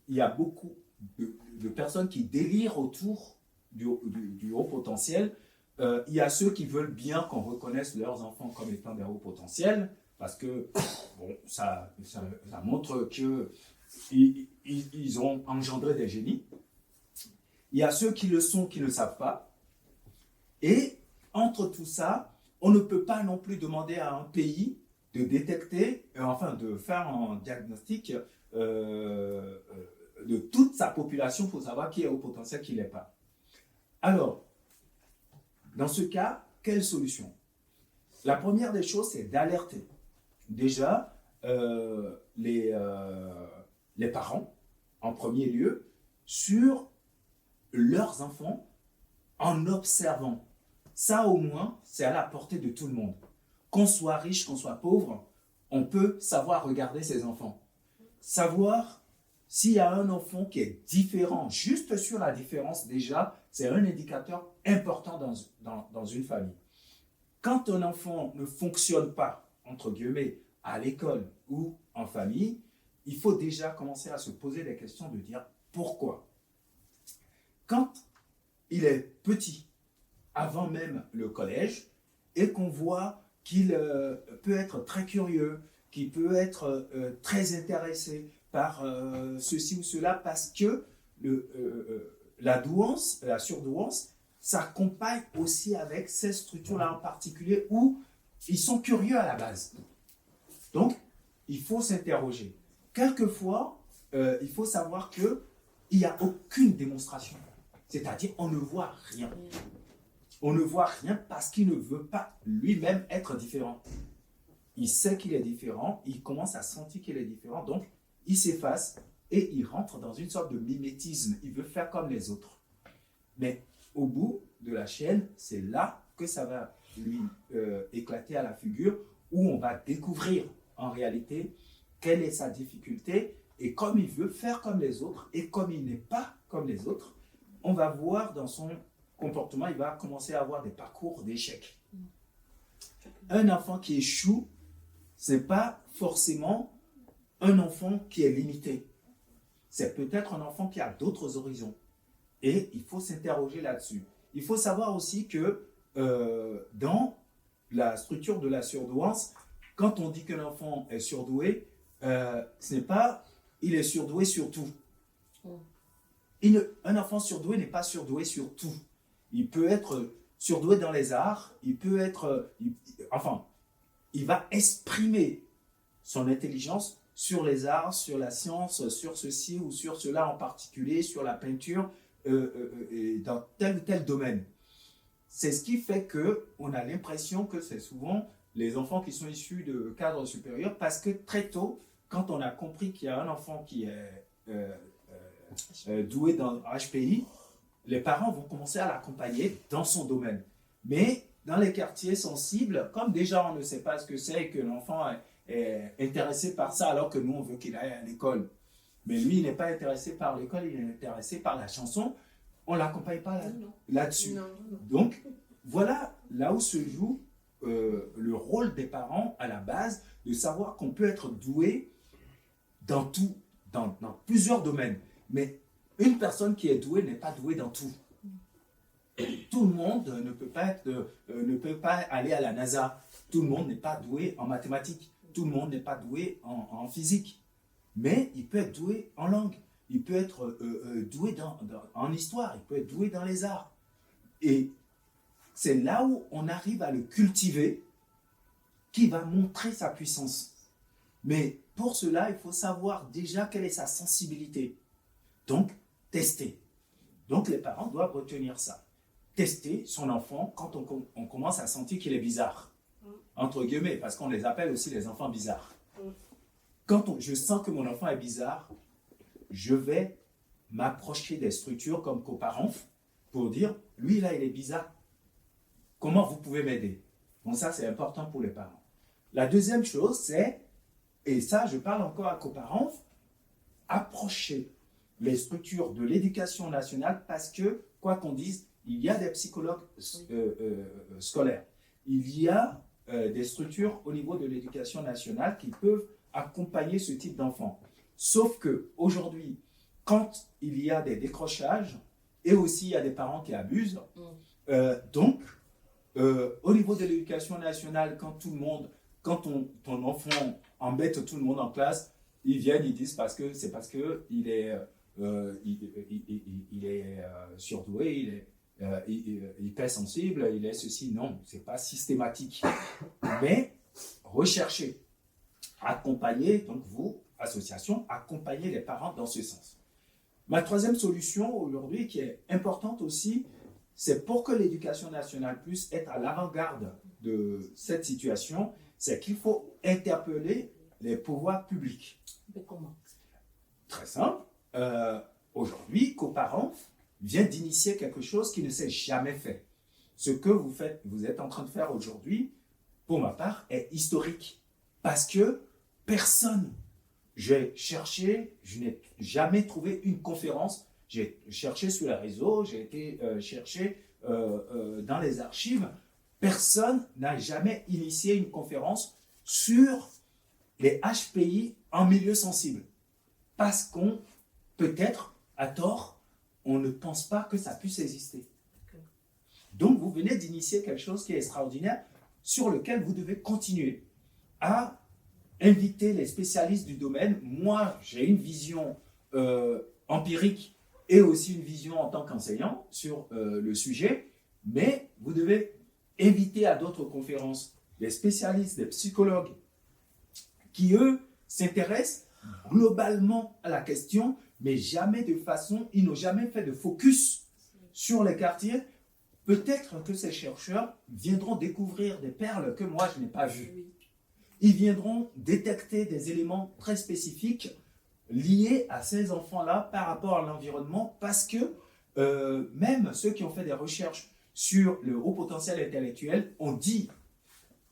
S2: il y a beaucoup de personnes qui délirent autour du haut potentiel. Il y a ceux qui veulent bien qu'on reconnaisse leurs enfants comme étant des hauts potentiels, parce que bon, ça montre qu'ils ont engendré des génies. Il y a ceux qui le sont, qui ne le savent pas. Et entre tout ça, on ne peut pas non plus demander à un pays de détecter, enfin de faire un diagnostic de toute sa population pour savoir qui est haut potentiel, qui ne l'est pas. Alors, dans ce cas, quelle solution? La première des choses, c'est d'alerter. Déjà, les parents, en premier lieu, sur leurs enfants en observant. Ça, au moins, c'est à la portée de tout le monde. Qu'on soit riche, qu'on soit pauvre, on peut savoir regarder ses enfants. Savoir s'il y a un enfant qui est différent, juste sur la différence déjà, c'est un indicateur important dans une famille. Quand un enfant ne fonctionne pas, entre guillemets, à l'école ou en famille, il faut déjà commencer à se poser des questions de dire pourquoi. Quand il est petit, avant même le collège, et qu'on voit qu'il peut être très curieux, qu'il peut être très intéressé par ceci ou cela, parce que la douance, la surdouance, s'accompagne aussi avec ces structures-là en particulier où ils sont curieux à la base. Donc, il faut s'interroger. Quelquefois, il faut savoir qu'il n'y a aucune démonstration. C'est-à-dire, on ne voit rien. On ne voit rien parce qu'il ne veut pas lui-même être différent. Il sait qu'il est différent, il commence à sentir qu'il est différent, donc il s'efface et il rentre dans une sorte de mimétisme. Il veut faire comme les autres. Mais au bout de la chaîne, c'est là que ça va lui éclater à la figure, où on va découvrir en réalité quelle est sa difficulté, et comme il veut faire comme les autres, et comme il n'est pas comme les autres, on va voir dans son comportement, il va commencer à avoir des parcours d'échecs. Un enfant qui échoue, ce n'est pas forcément un enfant qui est limité. C'est peut-être un enfant qui a d'autres horizons. Et il faut s'interroger là-dessus. Il faut savoir aussi que dans la structure de la surdouance, quand on dit qu'un enfant est surdoué, ce n'est pas il est surdoué sur tout. Un enfant surdoué n'est pas surdoué sur tout. Il peut être surdoué dans les arts, il peut être... il va exprimer son intelligence sur les arts, sur la science, sur ceci ou sur cela en particulier, sur la peinture, dans tel ou tel domaine. C'est ce qui fait qu'on a l'impression que c'est souvent les enfants qui sont issus de cadres supérieurs, parce que très tôt, quand on a compris qu'il y a un enfant qui est doué dans HPI, les parents vont commencer à l'accompagner dans son domaine. Mais dans les quartiers sensibles, comme déjà on ne sait pas ce que c'est et que l'enfant est intéressé par ça alors que nous on veut qu'il aille à l'école, mais lui il n'est pas intéressé par l'école, il est intéressé par la chanson, on ne l'accompagne pas là-dessus. Donc voilà là où se joue le rôle des parents à la base, de savoir qu'on peut être doué dans plusieurs domaines. Mais une personne qui est douée n'est pas douée dans tout. Tout le monde ne peut pas aller à la NASA. Tout le monde n'est pas doué en mathématiques. Tout le monde n'est pas doué en physique. Mais il peut être doué en langue. Il peut être doué en histoire. Il peut être doué dans les arts. Et c'est là où on arrive à le cultiver qui va montrer sa puissance. Mais pour cela, il faut savoir déjà quelle est sa sensibilité. Donc, tester. Donc, les parents doivent retenir ça. Tester son enfant quand on commence à sentir qu'il est bizarre. Entre guillemets, parce qu'on les appelle aussi les enfants bizarres. Quand je sens que mon enfant est bizarre, je vais m'approcher des structures comme coparents pour dire, lui là, il est bizarre. Comment vous pouvez m'aider? Donc ça, c'est important pour les parents. La deuxième chose, c'est, et ça, je parle encore à coparents, approcher les structures de l'éducation nationale parce que, quoi qu'on dise, il y a des psychologues scolaires. Il y a des structures au niveau de l'éducation nationale qui peuvent accompagner ce type d'enfants. Sauf qu'aujourd'hui, quand il y a des décrochages, et aussi il y a des parents qui abusent, donc, au niveau de l'éducation nationale, quand ton enfant embête tout le monde en classe, ils viennent, ils disent c'est parce que il est surdoué, il est hypersensible, il est ceci. Non, c'est pas systématique. Mais recherchez, accompagnez, donc vous, association, accompagnez les parents dans ce sens. Ma troisième solution aujourd'hui, qui est importante aussi, c'est pour que l'éducation nationale puisse être à l'avant-garde de cette situation, c'est qu'il faut interpeller les pouvoirs publics.
S1: Mais comment?
S2: Très simple. Aujourd'hui, coparents vient d'initier quelque chose qui ne s'est jamais fait. Ce que vous êtes en train de faire aujourd'hui, pour ma part, est historique. Parce que personne, j'ai cherché, je n'ai jamais trouvé une conférence. J'ai cherché sur les réseaux, j'ai été chercher dans les archives. Personne n'a jamais initié une conférence sur les HPI en milieu sensible. Parce qu'on, peut-être, à tort, on ne pense pas que ça puisse exister. Donc, vous venez d'initier quelque chose qui est extraordinaire, sur lequel vous devez continuer à inviter les spécialistes du domaine. Moi, j'ai une vision empirique et aussi une vision en tant qu'enseignant sur le sujet, mais vous devez inviter à d'autres conférences des spécialistes, des psychologues, qui, eux, s'intéressent globalement à la question, mais jamais de façon, ils n'ont jamais fait de focus sur les quartiers. Peut-être que ces chercheurs viendront découvrir des perles que moi, je n'ai pas vues. Ils viendront détecter des éléments très spécifiques liés à ces enfants-là par rapport à l'environnement, parce que même ceux qui ont fait des recherches sur le haut potentiel intellectuel ont dit,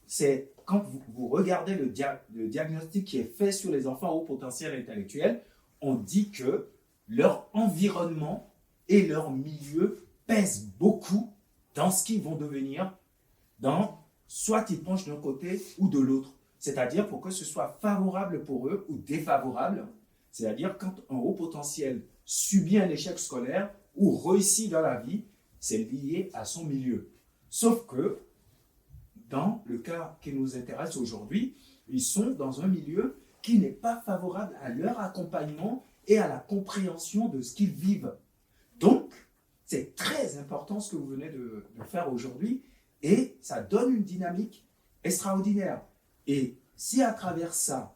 S2: c'est quand vous regardez le diagnostic qui est fait sur les enfants au haut potentiel intellectuel, on dit que leur environnement et leur milieu pèsent beaucoup dans ce qu'ils vont devenir, soit ils penchent d'un côté ou de l'autre. C'est-à-dire pour que ce soit favorable pour eux ou défavorable. C'est-à-dire quand un haut potentiel subit un échec scolaire ou réussit dans la vie, c'est lié à son milieu. Sauf que, dans le cas qui nous intéresse aujourd'hui, ils sont dans un milieu qui n'est pas favorable à leur accompagnement et à la compréhension de ce qu'ils vivent. Donc, c'est très important ce que vous venez de faire aujourd'hui et ça donne une dynamique extraordinaire. Et si à travers ça,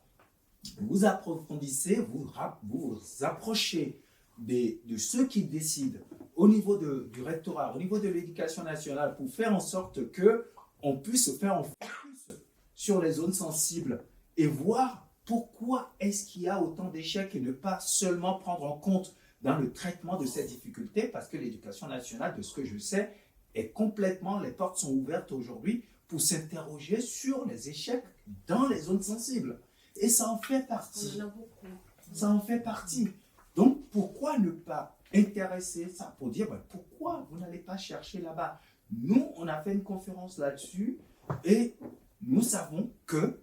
S2: vous approfondissez, vous vous approchez de ceux qui décident au niveau du rectorat, au niveau de l'éducation nationale, pour faire en sorte qu'on puisse faire un focus sur les zones sensibles et voir pourquoi est-ce qu'il y a autant d'échecs et ne pas seulement prendre en compte dans le traitement de ces difficultés, parce que l'éducation nationale, de ce que je sais, est complètement, les portes sont ouvertes aujourd'hui pour s'interroger sur les échecs dans les zones sensibles. Et ça en fait partie.
S1: On en a beaucoup.
S2: Ça en fait partie. Donc, pourquoi ne pas intéresser ça pour dire, pourquoi vous n'allez pas chercher là-bas? Nous, on a fait une conférence là-dessus et nous savons que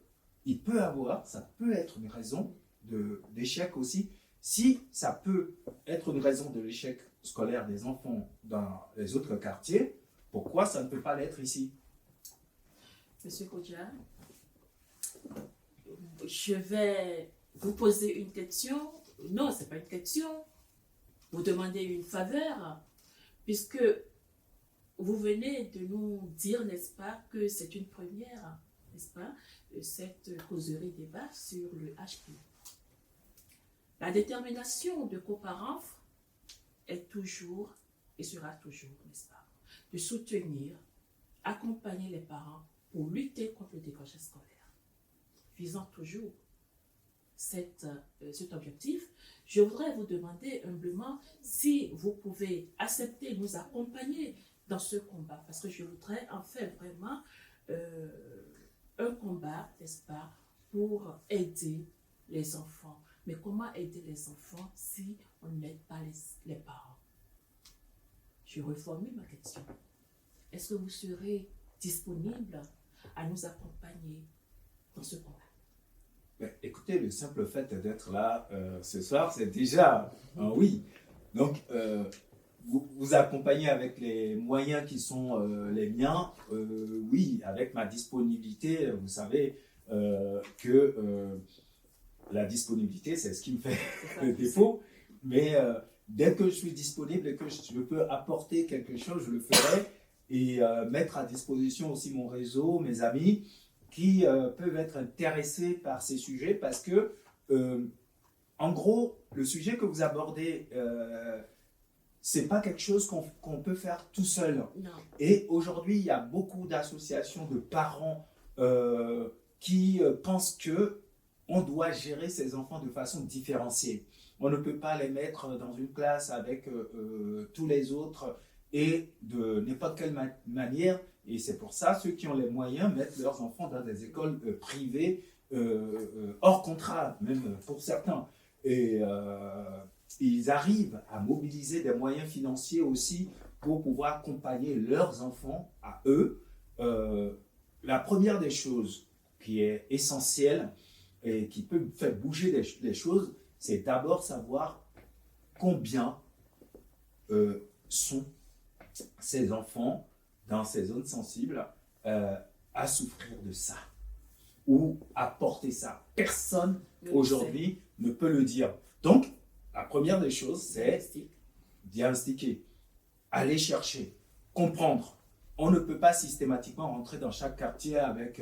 S2: ça peut être une raison d'échec aussi. Si ça peut être une raison de l'échec scolaire des enfants dans les autres quartiers, pourquoi ça ne peut pas l'être ici?
S1: Monsieur Kodja, je vais vous poser une question. Non, ce n'est pas une question. Vous demandez une faveur, puisque vous venez de nous dire, n'est-ce pas, que c'est une première, n'est-ce pas, cette causerie débat sur le HP. La détermination de Coparenf est toujours et sera toujours, n'est-ce pas, de soutenir, accompagner les parents pour lutter contre le décrochage scolaire, visant toujours cet objectif. Je voudrais vous demander humblement si vous pouvez accepter de nous accompagner dans ce combat, parce que je voudrais en faire vraiment un combat, n'est-ce pas, pour aider les enfants. Mais comment aider les enfants si on n'aide pas les parents? Je reformule ma question. Est-ce que vous serez disponible à nous accompagner dans ce combat?
S2: Écoutez, le simple fait d'être là ce soir, c'est déjà un oui. Donc, vous accompagnez avec les moyens qui sont les miens, oui, avec ma disponibilité. Vous savez que la disponibilité, c'est ce qui me fait le défaut. Mais dès que je suis disponible et que je peux apporter quelque chose, je le ferai. Et mettre à disposition aussi mon réseau, mes amis, qui peuvent être intéressés par ces sujets parce que, en gros, le sujet que vous abordez, c'est pas quelque chose qu'on peut faire tout seul.
S1: Non.
S2: Et aujourd'hui, il y a beaucoup d'associations de parents qui pensent que on doit gérer ces enfants de façon différenciée. On ne peut pas les mettre dans une classe avec tous les autres et de n'importe quelle manière. Et c'est pour ça, ceux qui ont les moyens mettent leurs enfants dans des écoles privées hors contrat, même pour certains. Et ils arrivent à mobiliser des moyens financiers aussi pour pouvoir accompagner leurs enfants à eux. La première des choses qui est essentielle et qui peut faire bouger les choses, c'est d'abord savoir combien sont ces enfants dans ces zones sensibles à souffrir de ça ou à porter ça. Personne aujourd'hui ne peut le dire. Donc, la première des choses, c'est diagnostiquer, aller chercher, comprendre. On ne peut pas systématiquement rentrer dans chaque quartier avec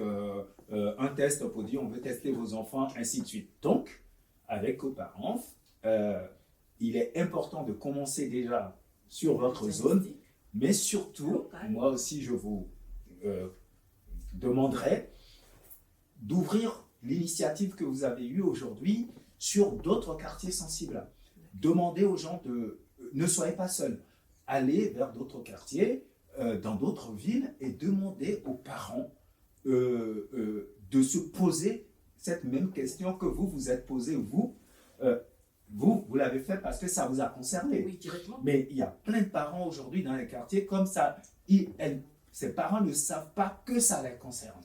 S2: un test pour dire on veut tester vos enfants, ainsi de suite. Donc, avec Coparenf, il est important de commencer déjà sur votre zone, mais surtout, moi aussi je vous demanderai d'ouvrir l'initiative que vous avez eue aujourd'hui sur d'autres quartiers sensibles. Demandez aux gens ne soyez pas seuls, allez vers d'autres quartiers, dans d'autres villes et demandez aux parents de se poser cette même question que vous vous êtes posée, vous l'avez fait parce que ça vous a concerné.
S1: Oui, directement.
S2: Mais il y a plein de parents aujourd'hui dans les quartiers comme ça. Ces parents ne savent pas que ça les concerne.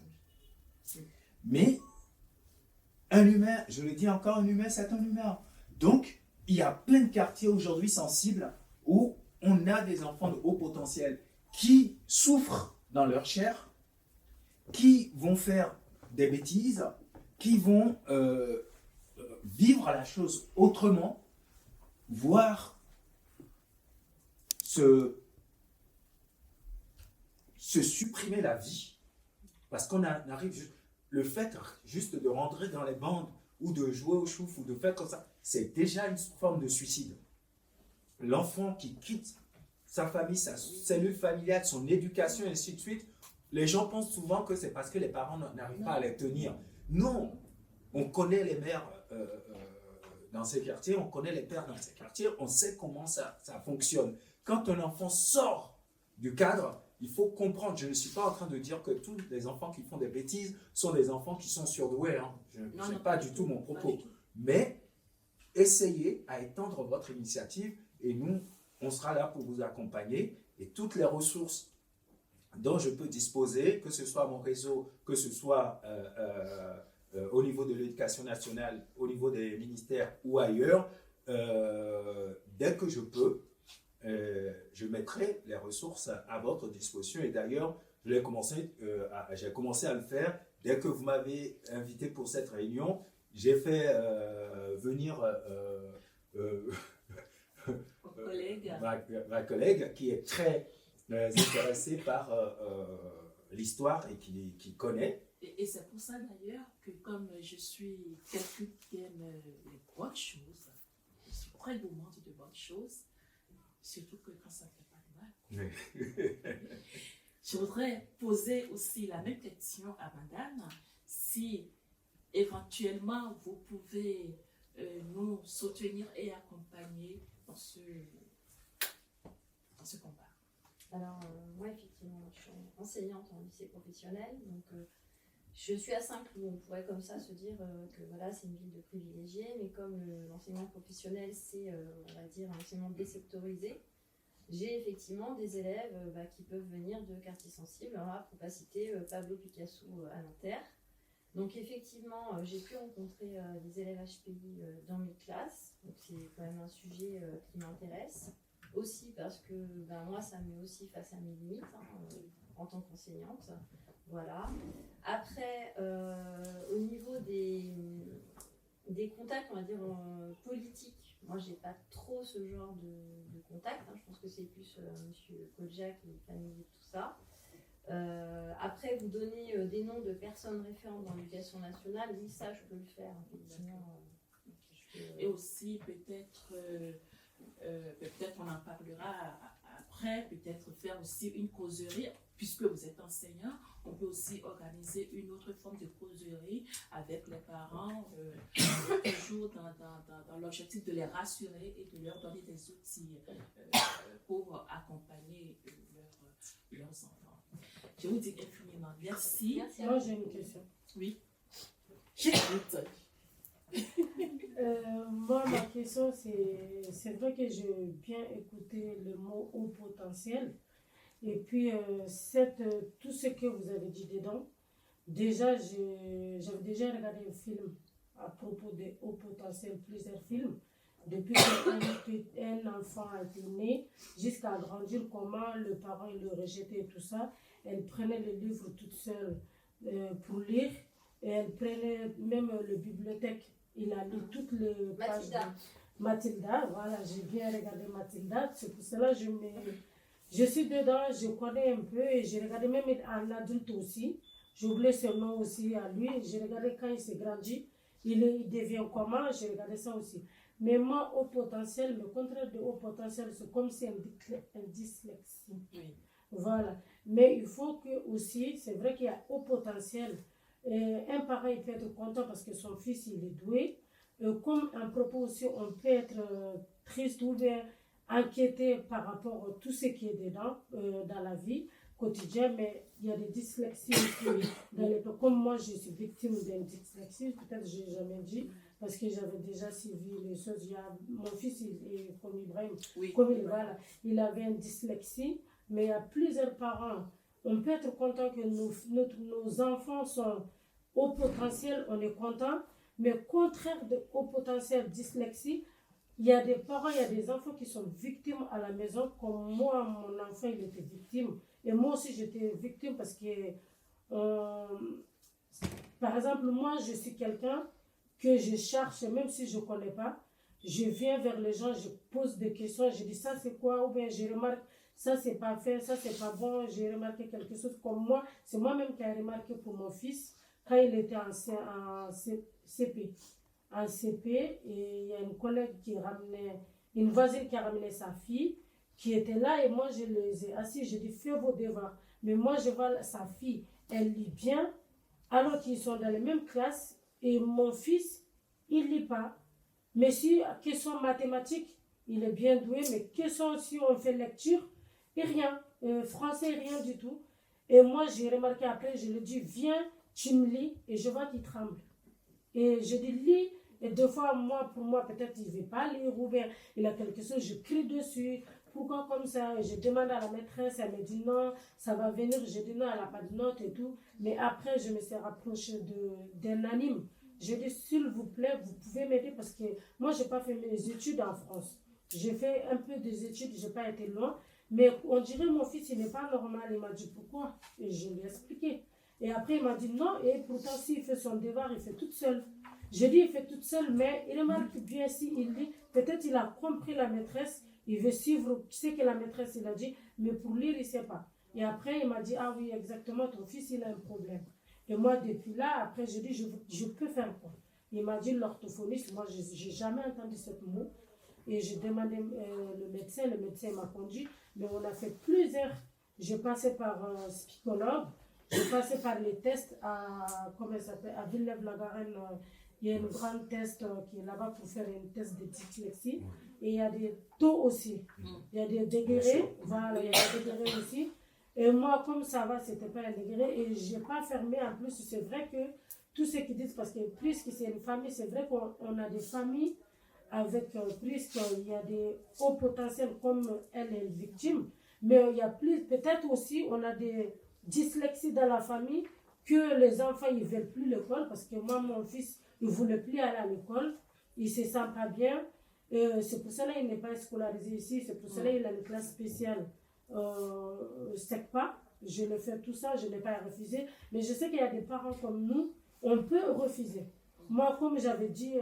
S2: Mais un humain, je le dis encore, un humain, c'est un humain. Donc, il y a plein de quartiers aujourd'hui sensibles où on a des enfants de haut potentiel qui souffrent dans leur chair, qui vont faire des bêtises, qui vont vivre la chose autrement, voire se supprimer la vie. Parce qu'on arrive juste, le fait juste de rentrer dans les bandes ou de jouer au chouf ou de faire comme ça, c'est déjà une forme de suicide. L'enfant qui quitte sa famille, sa cellule familiale, son éducation et ainsi de suite, les gens pensent souvent que c'est parce que les parents n'arrivent pas à les tenir. Non, on connaît les mères dans ces quartiers, on connaît les pères dans ces quartiers, on sait comment ça fonctionne. Quand un enfant sort du cadre, il faut comprendre, je ne suis pas en train de dire que tous les enfants qui font des bêtises sont des enfants qui sont surdoués, hein. Ce n'est pas du tout mon propos. Mais essayez à étendre votre initiative et nous, on sera là pour vous accompagner et toutes les ressources dont je peux disposer, que ce soit mon réseau, que ce soit au niveau de l'éducation nationale, au niveau des ministères ou ailleurs, dès que je peux, je mettrai les ressources à votre disposition. Et d'ailleurs, j'ai commencé à le faire. Dès que vous m'avez invité pour cette réunion, j'ai fait venir ma collègue qui est très intéressée par l'histoire et qui connaît.
S1: Et c'est pour ça d'ailleurs que comme je suis quelqu'un qui aime les bonnes choses, je suis très gourmande de bonnes choses, surtout que quand ça ne fait pas de mal. Je voudrais poser aussi la même question à madame, si éventuellement vous pouvez nous soutenir et accompagner dans ce combat.
S4: Alors, moi, effectivement, je suis enseignante en lycée professionnel, donc je suis à Saint-Cloud. On pourrait comme ça se dire que voilà, c'est une ville de privilégiés, mais comme l'enseignement professionnel, c'est, on va dire, un enseignement désectorisé, j'ai effectivement des élèves qui peuvent venir de quartiers sensibles. Alors là, pour pas citer Pablo Picasso à Nanterre. Donc effectivement, j'ai pu rencontrer des élèves HPI dans mes classes, donc c'est quand même un sujet qui m'intéresse. Aussi parce que moi, ça me met aussi face à mes limites en tant qu'enseignante. Voilà. Après, au niveau des contacts, on va dire politiques, moi, j'ai pas trop ce genre de contact. Je pense que c'est plus Monsieur Kodja qui est familier de tout ça. Après, vous donner des noms de personnes référentes dans l'éducation nationale, oui, ça, je peux le faire. Effectivement.
S1: Et aussi, peut-être on en parlera après, peut-être faire aussi une causerie, puisque vous êtes enseignant, on peut aussi organiser une autre forme de causerie avec les parents, toujours dans l'objectif de les rassurer et de leur donner des outils pour accompagner leurs enfants. Je vous dis infiniment merci.
S4: Merci.
S5: Moi, j'ai une question.
S1: Oui, j'écoute.
S5: Moi, ma question, c'est vrai que j'ai bien écouté le mot haut potentiel. Et puis, tout ce que vous avez dit dedans, déjà, j'avais déjà regardé un film à propos des hauts potentiels, plusieurs films. Depuis qu'un enfant a été né, jusqu'à grandir, comment le parent le rejetait et tout ça. Elle prenait le livre toute seule pour lire. Et elle prenait même la bibliothèque. Il a lu toutes les pages. Mathilda, voilà, j'ai bien regardé Mathilda. C'est pour cela que je suis dedans, je connais un peu et j'ai regardé même en adulte aussi. J'ai oublié son nom aussi à lui. J'ai regardé quand il s'est grandi, il devient comment, j'ai regardé ça aussi. Mais moi, haut potentiel, le contraire de haut potentiel, c'est comme si un dyslexie.
S1: Oui.
S5: Voilà. Mais il faut que aussi, c'est vrai qu'il y a haut potentiel. Un parent il peut être content parce que son fils il est doué. Comme un propos aussi, on peut être triste ou bien inquiété par rapport à tout ce qui est dedans dans la vie quotidienne, mais il y a des dyslexies aussi. Comme moi, je suis victime d'une dyslexie, peut-être que je n'ai jamais dit, parce que j'avais déjà suivi les choses. Mon fils, il est comme Ibrahim,
S1: Oui.
S5: voilà, il avait une dyslexie, mais il y a plusieurs parents. On peut être content que nos enfants sont au potentiel, on est content, mais contraire de haut potentiel dyslexie, il y a des parents, il y a des enfants qui sont victimes à la maison, comme moi, mon enfant, il était victime. Et moi aussi, j'étais victime parce que, par exemple, moi, je suis quelqu'un que je cherche, même si je ne connais pas, je viens vers les gens, je pose des questions, je dis ça c'est quoi, ou bien je remarque ça c'est pas fait, ça c'est pas bon, j'ai remarqué quelque chose comme moi, c'est moi-même qui ai remarqué pour mon fils quand il était en CP. En CP, et il y a une collègue qui ramenait, une voisine qui a ramené sa fille, qui était là, et moi je les ai assis, j'ai dit fais vos devoirs. Mais moi je vois sa fille, elle lit bien, alors qu'ils sont dans les mêmes classes, et mon fils, il lit pas. Mais si, question mathématique, il est bien doué, mais question si on fait lecture, et rien, français, rien du tout. Et moi j'ai remarqué après, je lui dis viens, tu me lis, et je vois qu'il tremble. Et je dis lis, et deux fois, pour moi, peut-être il ne veut pas lire, ou bien il a quelque chose, je crie dessus. Pourquoi comme ça? Et je demande à la maîtresse, elle me dit non, ça va venir. Je dis non, elle n'a pas de notes et tout. Mais après, je me suis rapprochée d'un anime J'ai dit, s'il vous plaît, vous pouvez m'aider parce que moi, je n'ai pas fait mes études en France. J'ai fait un peu des études, je n'ai pas été loin. Mais on dirait, mon fils, il n'est pas normal. Il m'a dit, pourquoi? Et je lui ai expliqué. Et après, il m'a dit, non. Et pourtant, s'il fait son devoir, il fait toute seule. J'ai dit, il fait toute seule, mais il remarque bien si il dit, peut-être il a compris la maîtresse, il veut suivre ce que la maîtresse il a dit, mais pour lire, il ne sait pas. Et après, il m'a dit, ah oui, exactement, ton fils, il a un problème. Et moi, depuis là, après, j'ai dit, je peux faire quoi? Il m'a dit, l'orthophoniste, moi, je n'ai jamais entendu ce mot. Et j'ai demandé le médecin m'a conduit, mais on a fait plusieurs. J'ai passé par un psychologue, j'ai passé par les tests comment ça s'appelle, à Villeneuve-la-Garenne. Il y a une grande test qui est là-bas pour faire un test de dyslexie. Et il y a des taux aussi. Il y a des degrés, voilà, il y a des degrés aussi. Et moi, comme ça va, c'était pas un degré. Et je n'ai pas fermé. En plus, c'est vrai que tout ce qu'ils disent, parce que puisque c'est une famille, c'est vrai qu'on a des familles avec, puisqu'il y a des hauts potentiels comme elle est victime. Mais il y a plus, peut-être aussi, on a des dyslexies dans la famille que les enfants, ils ne veulent plus l'école. Parce que moi, mon fils, il ne voulait plus aller à l'école. Il ne se sent pas bien. C'est pour cela qu'il n'est pas scolarisé ici. C'est pour cela qu'il a une classe spéciale. SECPA. Je le fais tout ça, je n'ai pas refusé. Mais je sais qu'il y a des parents comme nous, on peut refuser. Moi, comme j'avais dit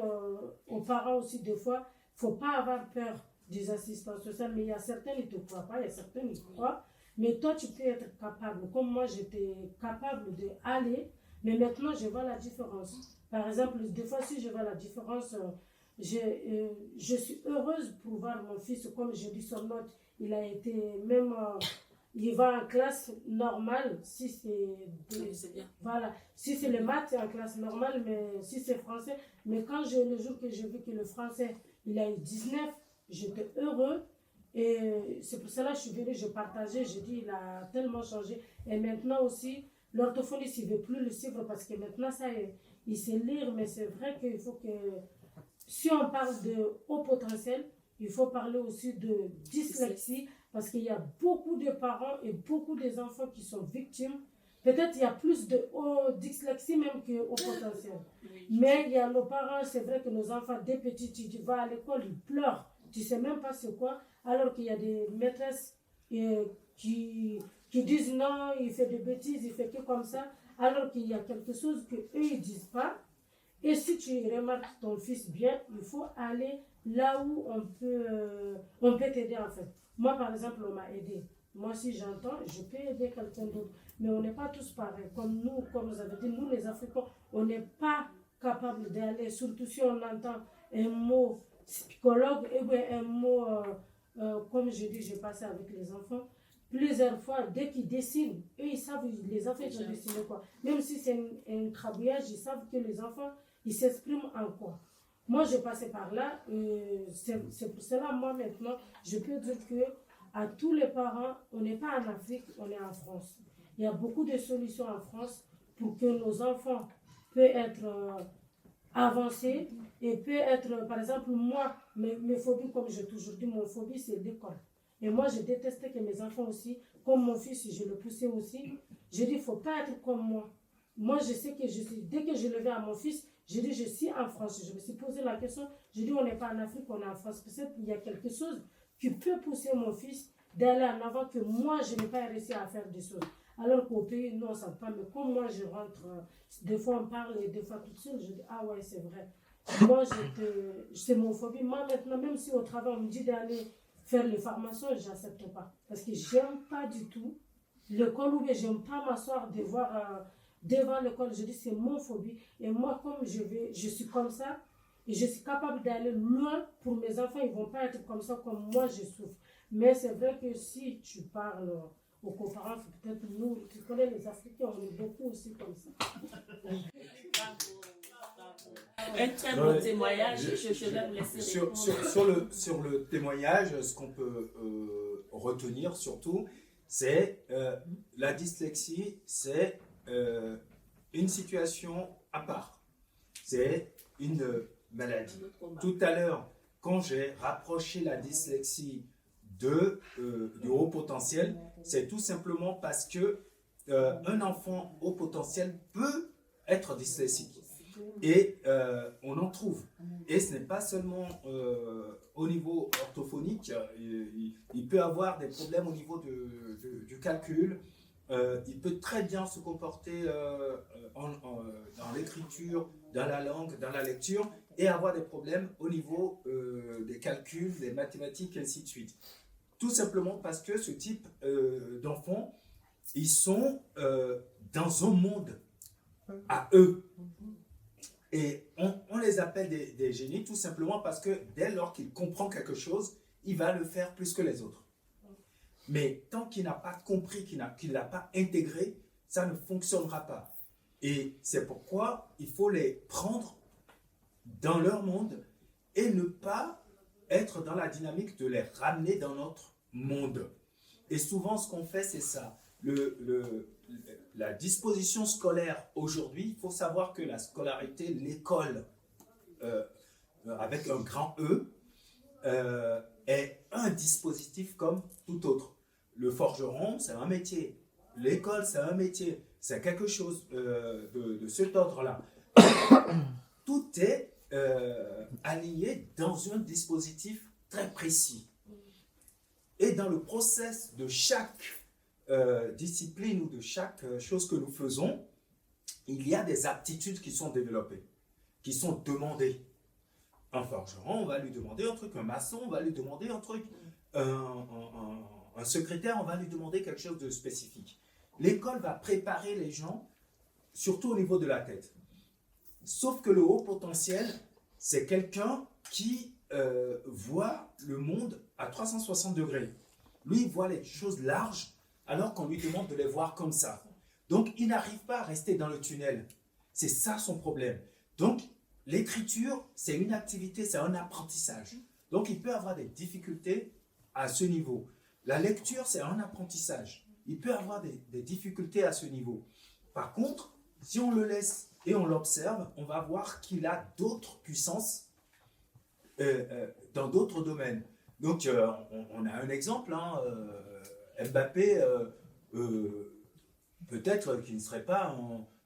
S5: aux parents aussi des fois, il ne faut pas avoir peur des assistantes sociales. Mais il y a certains qui ne te croient pas, il y a certains qui croient. Mais toi, tu peux être capable. Comme moi, j'étais capable d'aller. Mais maintenant, je vois la différence. Par exemple, des fois, si je vois la différence, je suis heureuse pour voir mon fils, comme je dis son note, il a été même, il va en classe normale, si c'est
S1: bien.
S5: Voilà, si c'est le maths, c'est en classe normale, mais si c'est français, mais quand le jour que j'ai vu que le français, il a eu 19, j'étais heureux. Et c'est pour cela que je suis venue, je partageais, je dis, il a tellement changé. Et maintenant aussi, l'orthophoniste, il ne veut plus le suivre parce que maintenant, ça, il sait lire, mais c'est vrai qu'il faut que, si on parle de haut potentiel, il faut parler aussi de dyslexie parce qu'il y a beaucoup de parents et beaucoup d'enfants qui sont victimes. Peut-être il y a plus de dyslexie même que haut potentiel. Mais il y a nos parents, c'est vrai que nos enfants, dès petits, tu vas à l'école, ils pleurent. Tu ne sais même pas c'est quoi. Alors qu'il y a des maîtresses qui disent non, il fait des bêtises, il fait que comme ça. Alors qu'il y a quelque chose qu'eux, ils ne disent pas. Et si tu remarques ton fils bien, il faut aller là où on peut t'aider en fait. Moi, par exemple, on m'a aidé. Moi, si j'entends, je peux aider quelqu'un d'autre. Mais on n'est pas tous pareils. Comme nous, comme vous avez dit, nous les Africains, on n'est pas capable d'aller, surtout si on entend un mot psychologue, et bien un mot, comme je dis, j'ai passé avec les enfants. Plusieurs fois, dès qu'ils dessinent, eux, ils savent, les enfants, ils ont dessiné quoi. Même si c'est un crabouillage, ils savent que les enfants, ils s'expriment en quoi. Moi, je passais par là. C'est pour cela, moi, maintenant, je peux dire que à tous les parents, on n'est pas en Afrique, on est en France. Il y a beaucoup de solutions en France pour que nos enfants puissent être avancés et puissent être, par exemple, moi, mes phobies, comme j'ai toujours dit, mon phobie, c'est l'école. Et moi, je détestais que mes enfants aussi, comme mon fils, je le poussais aussi. Je dis, il ne faut pas être comme moi. Moi, je sais que dès que je levais à mon fils, je dis, je suis en France. Je me suis posé la question, je dis, on n'est pas en Afrique, on est en France. Peut-être qu'il y a quelque chose qui peut pousser mon fils d'aller en avant que moi, je n'ai pas réussi à faire des choses. Alors qu'au pays, non, ça ne pas. Mais comme moi, je rentre, des fois on parle et des fois toute seule, je dis, ah ouais, c'est vrai. Moi, c'est mon phobie. Moi, maintenant, même si au travail, on me dit d'aller faire les formations, je n'accepte pas. Parce que je n'aime pas du tout l'école où je n'aime pas m'asseoir devant l'école. Je dis, c'est mon phobie. Et moi, comme je suis comme ça, et je suis capable d'aller loin pour mes enfants, ils ne vont pas être comme ça, comme moi, je souffre. Mais c'est vrai que si tu parles aux conférences, peut-être nous, tu connais les Africains, on est beaucoup aussi comme ça.
S1: Un très bon témoignage, je vais vous laisser répondre.
S2: Sur le témoignage, ce qu'on peut retenir surtout, c'est la dyslexie, c'est une situation à part. C'est une maladie. Tout à l'heure, quand j'ai rapproché la dyslexie du haut potentiel, c'est tout simplement parce que un enfant haut potentiel peut être dyslexique. Et on en trouve. Et ce n'est pas seulement au niveau orthophonique, il peut avoir des problèmes au niveau du calcul. Il peut très bien se comporter dans l'écriture, dans la langue, dans la lecture, et avoir des problèmes au niveau des calculs, des mathématiques, et ainsi de suite. Tout simplement parce que ce type d'enfants, ils sont dans un monde à eux. Et on les appelle des génies tout simplement parce que dès lors qu'il comprend quelque chose, il va le faire plus que les autres. Mais tant qu'il n'a pas compris, qu'il n'a pas intégré, ça ne fonctionnera pas. Et c'est pourquoi il faut les prendre dans leur monde et ne pas être dans la dynamique de les ramener dans notre monde. Et souvent, ce qu'on fait, c'est ça. La disposition scolaire aujourd'hui, il faut savoir que la scolarité, l'école, avec un grand E, est un dispositif comme tout autre. Le forgeron, c'est un métier. L'école, c'est un métier. C'est quelque chose de cet ordre-là. Tout est aligné dans un dispositif très précis. Et dans le process de chaque discipline ou de chaque chose que nous faisons, il y a des aptitudes qui sont développées, qui sont demandées. Un forgeron, on va lui demander un truc. Un maçon, on va lui demander un truc. Un secrétaire, on va lui demander quelque chose de spécifique. L'école va préparer les gens, surtout au niveau de la tête. Sauf que le haut potentiel, c'est quelqu'un qui voit le monde à 360 degrés. Lui, il voit les choses larges, alors qu'on lui demande de les voir comme ça. Donc, il n'arrive pas à rester dans le tunnel. C'est ça son problème. Donc, l'écriture, c'est une activité, c'est un apprentissage. Donc, il peut avoir des difficultés à ce niveau. La lecture, c'est un apprentissage. Il peut avoir des difficultés à ce niveau. Par contre, si on le laisse et on l'observe, on va voir qu'il a d'autres puissances dans d'autres domaines. Donc, on a un exemple, hein, Mbappé, peut-être qu'il ne serait pas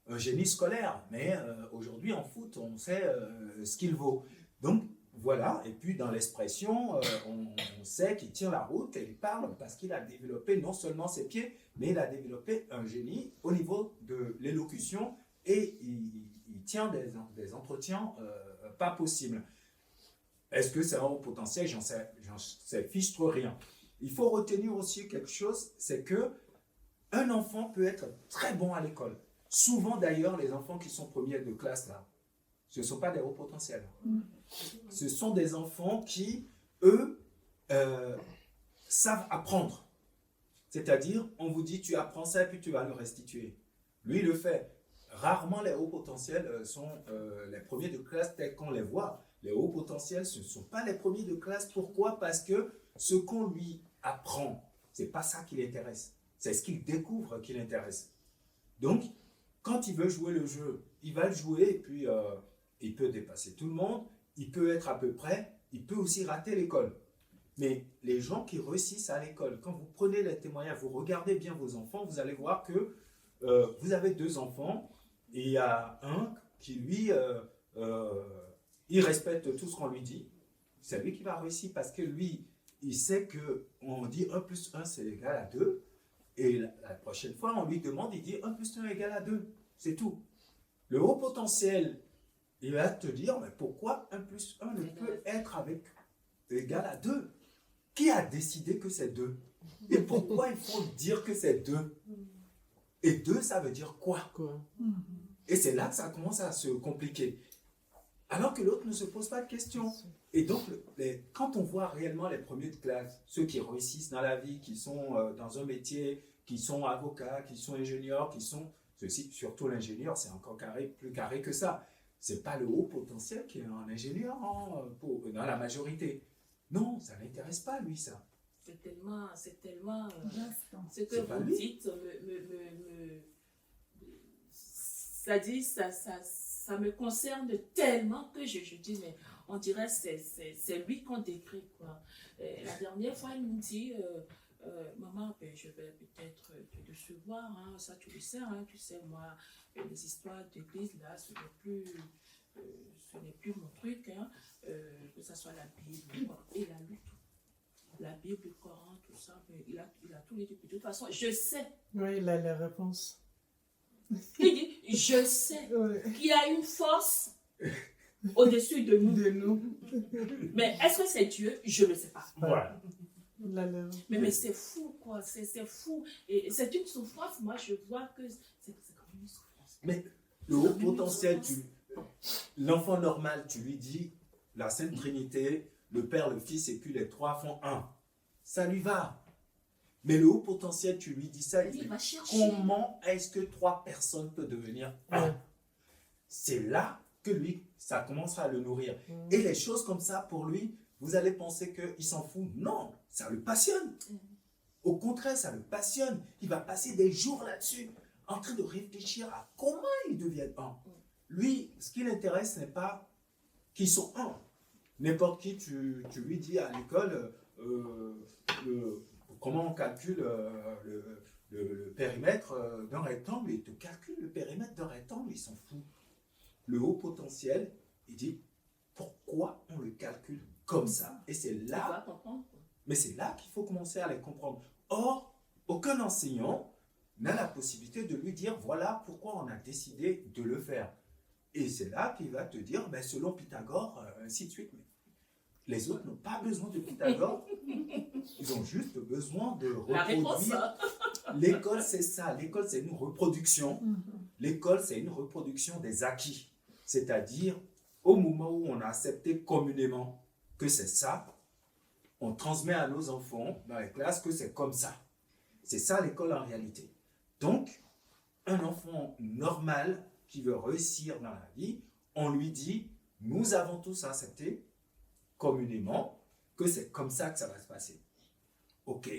S2: un génie scolaire, mais aujourd'hui en foot, on sait ce qu'il vaut. Donc, voilà, et puis dans l'expression, on sait qu'il tient la route et il parle parce qu'il a développé non seulement ses pieds, mais il a développé un génie au niveau de l'élocution et il tient des entretiens pas possibles. Est-ce que c'est un haut potentiel? J'en sais fichtre rien. Il faut retenir aussi quelque chose, c'est que un enfant peut être très bon à l'école. Souvent d'ailleurs, les enfants qui sont premiers de classe là, ce ne sont pas des hauts potentiels. Ce sont des enfants qui, eux, savent apprendre. C'est-à-dire, on vous dit, tu apprends ça et puis tu vas le restituer. Lui, il le fait. Rarement les hauts potentiels sont les premiers de classe tels qu'on les voit. Les hauts potentiels, ce ne sont pas les premiers de classe. Pourquoi? Parce que ce qu'on lui apprend, ce n'est pas ça qui l'intéresse. C'est ce qu'il découvre qui l'intéresse. Donc, quand il veut jouer le jeu, il va le jouer et puis il peut dépasser tout le monde, il peut être à peu près, il peut aussi rater l'école. Mais les gens qui réussissent à l'école, quand vous prenez les témoignages, vous regardez bien vos enfants, vous allez voir que vous avez 2 enfants et il y a un qui, lui, il respecte tout ce qu'on lui dit. C'est lui qui va réussir parce que lui, il sait qu'on dit 1 plus 1 c'est égal à 2. Et la prochaine fois, on lui demande, il dit 1 plus 1 égale à 2. C'est tout. Le haut potentiel, il va te dire, mais pourquoi 1 plus 1 ne peut être égal à 2? Qui a décidé que c'est 2? Et pourquoi il faut dire que c'est 2? Et 2, ça veut dire quoi? Et c'est là que ça commence à se compliquer. Alors que l'autre ne se pose pas de questions. Et donc, quand on voit réellement les premiers de classe, ceux qui réussissent dans la vie, qui sont dans un métier, qui sont avocats, qui sont ingénieurs, qui sont... Surtout l'ingénieur, c'est encore plus carré que ça. Ce n'est pas le haut potentiel qui est un ingénieur dans la majorité. Non, ça ne l'intéresse pas, lui, ça.
S1: C'est tellement ce que vous dites, ça me concerne tellement que je dis, mais on dirait que c'est lui qu'on décrit, quoi. La dernière fois, il nous dit, maman, ben, je vais peut-être te décevoir, hein, ça tu le sais, hein, tu sais, moi, les histoires d'église, là, ce n'est plus mon truc, hein, que ce soit la Bible, quoi. Et il a lu tout. La Bible, le Coran, tout ça, mais il a tout lu. De toute façon, je sais.
S3: Oui, il a les réponses.
S1: Il dit, je sais
S3: Oui.
S1: qu'il y a une force au-dessus de nous.
S3: De nous.
S1: Mais est-ce que c'est Dieu? Je ne le sais pas.
S2: Voilà.
S3: Il a les réponses.
S1: Mais c'est fou, quoi. C'est fou. Et c'est une souffrance. Moi, je vois que c'est comme une souffrance.
S2: Mais le haut potentiel, l'enfant normal, tu lui dis la Sainte Trinité, le Père, le Fils et puis les trois font un. Ça lui va. Mais le haut potentiel, tu lui dis ça, il
S1: Il
S2: dit,
S1: va chercher.
S2: comment est-ce que 3 personnes peuvent devenir un?
S3: Ouais.
S2: C'est là que lui, ça commencera à le nourrir. Et les choses comme ça, pour lui, vous allez penser qu'il s'en fout. Non, ça le passionne. Au contraire, ça le passionne. Il va passer des jours là-dessus, en train de réfléchir à comment ils deviennent un. Lui, ce qui l'intéresse, ce n'est pas qu'ils sont un. N'importe qui, tu lui dis à l'école, comment on calcule le périmètre d'un rectangle, il te calcule le périmètre d'un rectangle, il s'en fout. Le haut potentiel, il dit pourquoi on le calcule comme ça. Et c'est
S1: Il
S2: là,
S1: va comprendre.
S2: mais c'est là qu'il faut commencer à les comprendre. Or, aucun enseignant n'a la possibilité de lui dire voilà pourquoi on a décidé de le faire. Et c'est là qu'il va te dire ben, selon Pythagore, ainsi de suite. Mais les autres n'ont pas besoin de Pythagore, ils ont juste besoin de
S1: La réponse,
S2: reproduire. L'école, c'est ça. L'école, c'est une reproduction. L'école, c'est une reproduction des acquis. C'est-à-dire, au moment où on a accepté communément que c'est ça, on transmet à nos enfants dans les classes que c'est comme ça. C'est ça l'école en réalité. Donc, un enfant normal qui veut réussir dans la vie, on lui dit, nous avons tous accepté communément que c'est comme ça que ça va se passer. Ok,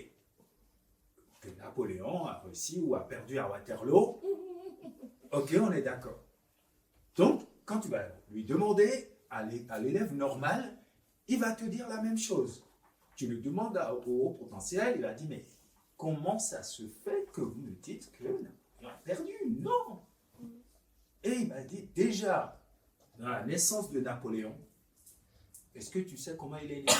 S2: que Napoléon a réussi ou a perdu à Waterloo, ok, on est d'accord. Donc, quand tu vas lui demander à l'élève normal, il va te dire la même chose. Tu lui demandes au haut potentiel, il va dire, mais comment ça se fait que vous me dites que Napoléon a perdu? Non. Et il m'a dit, déjà, dans la naissance de Napoléon, est-ce que tu sais comment il est né?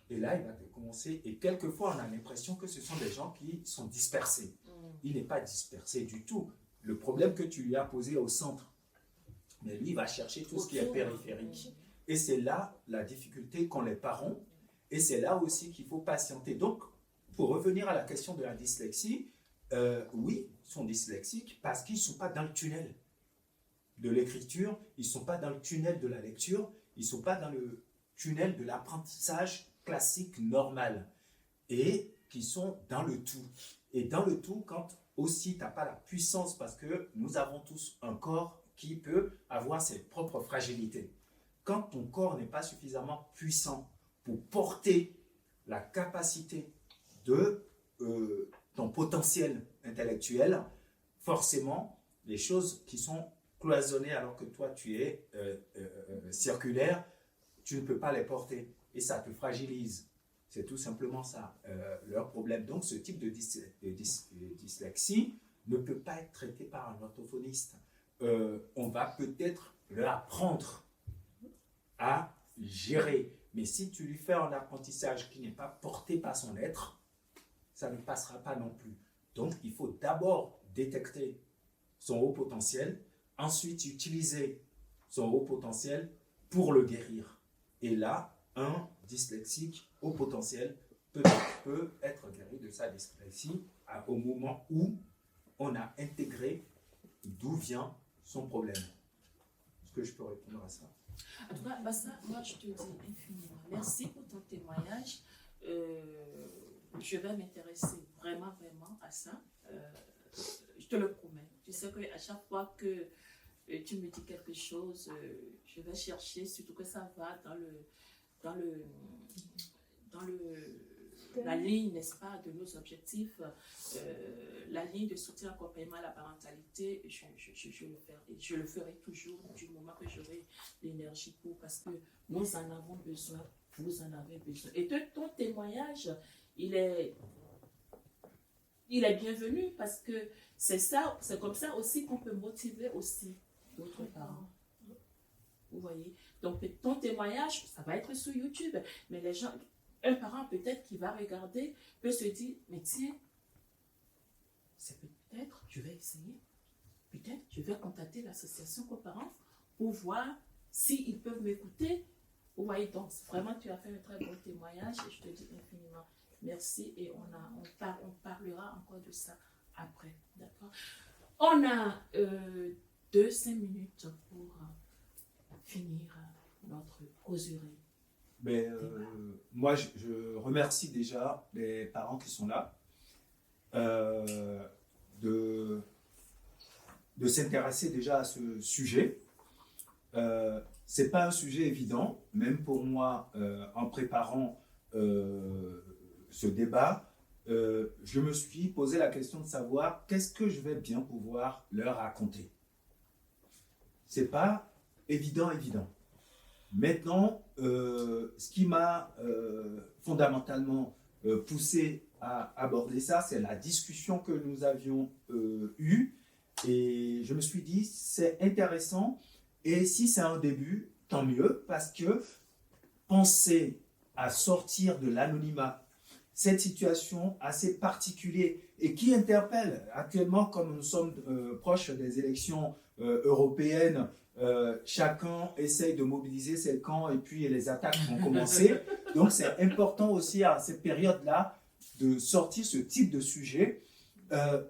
S2: Et là, il va te commencer. Et quelquefois, on a l'impression que ce sont des gens qui sont dispersés. Il n'est pas dispersé du tout. Le problème que tu lui as posé au centre, mais lui, il va chercher tout ce qui est périphérique. Et c'est là la difficulté qu'ont les parents. Et c'est là aussi qu'il faut patienter. Donc, pour revenir à la question de la dyslexie, oui, ils sont dyslexiques parce qu'ils ne sont pas dans le tunnel de l'écriture, ils ne sont pas dans le tunnel de la lecture, ils ne sont pas dans le tunnel de l'apprentissage classique normal, et qui sont dans le tout. Et dans le tout, quand aussi tu n'as pas la puissance, parce que nous avons tous un corps qui peut avoir ses propres fragilités. Quand ton corps n'est pas suffisamment puissant pour porter la capacité de ton potentiel intellectuel, forcément, les choses qui sont cloisonnées alors que toi tu es circulaire, tu ne peux pas les porter et ça te fragilise. C'est tout simplement ça, leur problème. Donc ce type de dyslexie ne peut pas être traité par un orthophoniste. On va peut-être leur apprendre à gérer. Mais si tu lui fais un apprentissage qui n'est pas porté par son être, ça ne passera pas non plus. Donc, il faut d'abord détecter son haut potentiel, ensuite utiliser son haut potentiel pour le guérir. Et là, un dyslexique haut potentiel peut être guéri de sa dyslexie au moment où on a intégré d'où vient son problème. Est-ce que je peux répondre à ça?
S1: En tout cas, Bassa, moi je te dis infiniment merci pour ton témoignage. Je vais m'intéresser vraiment à ça. Je te le promets. Tu sais qu'à chaque fois que tu me dis quelque chose, je vais chercher, surtout que ça va dans la ligne, n'est-ce pas, de nos objectifs, la ligne de soutien accompagnement à la parentalité, je le ferai toujours du moment que j'aurai l'énergie pour, parce que nous en avons besoin, vous en avez besoin. Et ton témoignage, il est il est bienvenu parce que c'est ça, c'est comme ça aussi qu'on peut motiver aussi d'autres parents. Vous voyez? Donc, ton témoignage, ça va être sur YouTube, mais les gens, un parent peut-être qui va regarder peut se dire, mais tiens, c'est peut-être, je vais essayer, peut-être je vais contacter l'association Coparents pour voir s'ils peuvent m'écouter. Vous voyez, donc vraiment tu as fait un très bon témoignage et je te dis infiniment merci et on parlera encore de ça après, d'accord? On a 2-5 minutes pour finir notre causerie.
S2: Mais, moi, je remercie déjà les parents qui sont là de s'intéresser déjà à ce sujet. C'est pas un sujet évident, même pour moi, en préparant ce débat, je me suis posé la question de savoir qu'est-ce que je vais bien pouvoir leur raconter. C'est pas évident. Maintenant, ce qui m'a fondamentalement poussé à aborder ça, c'est la discussion que nous avions eue. Et je me suis dit, c'est intéressant. Et si c'est un début, tant mieux, parce que penser à sortir de l'anonymat, cette situation assez particulière et qui interpelle actuellement, comme nous sommes proches des élections européennes, chacun essaye de mobiliser ses camps et puis les attaques vont commencer. Donc c'est important aussi à cette période-là de sortir ce type de sujet.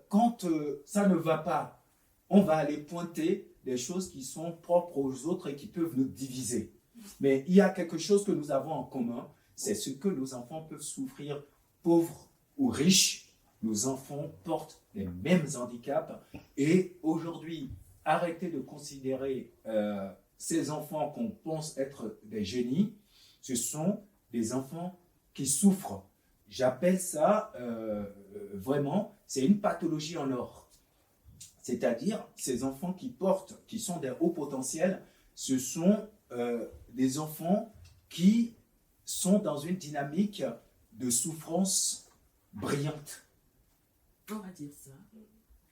S2: Quand ça ne va pas, on va aller pointer des choses qui sont propres aux autres et qui peuvent nous diviser. Mais il y a quelque chose que nous avons en commun, c'est ce que nos enfants peuvent souffrir, pauvres ou riches. Nos enfants portent les mêmes handicaps et aujourd'hui, arrêtez de considérer ces enfants qu'on pense être des génies. Ce sont des enfants qui souffrent. J'appelle ça vraiment, c'est une pathologie en or. C'est-à-dire, ces enfants qui sont des hauts potentiels, ce sont des enfants qui sont dans une dynamique de souffrance brillante.
S1: On va dire ça.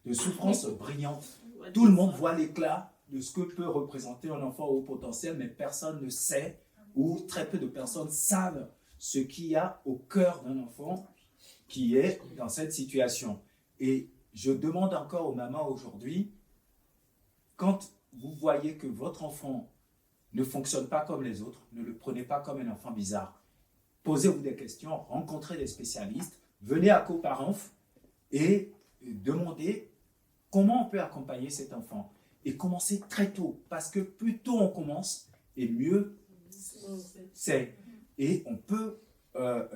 S2: De souffrance brillante. Tout le monde voit l'éclat de ce que peut représenter un enfant au potentiel, mais personne ne sait, ou très peu de personnes savent ce qu'il y a au cœur d'un enfant qui est dans cette situation. Et je demande encore aux mamans aujourd'hui, quand vous voyez que votre enfant ne fonctionne pas comme les autres, ne le prenez pas comme un enfant bizarre. Posez-vous des questions, rencontrez des spécialistes, venez à Coparents et demandez comment on peut accompagner cet enfant. Et commencez très tôt, parce que plus tôt on commence, et mieux c'est. Et on peut,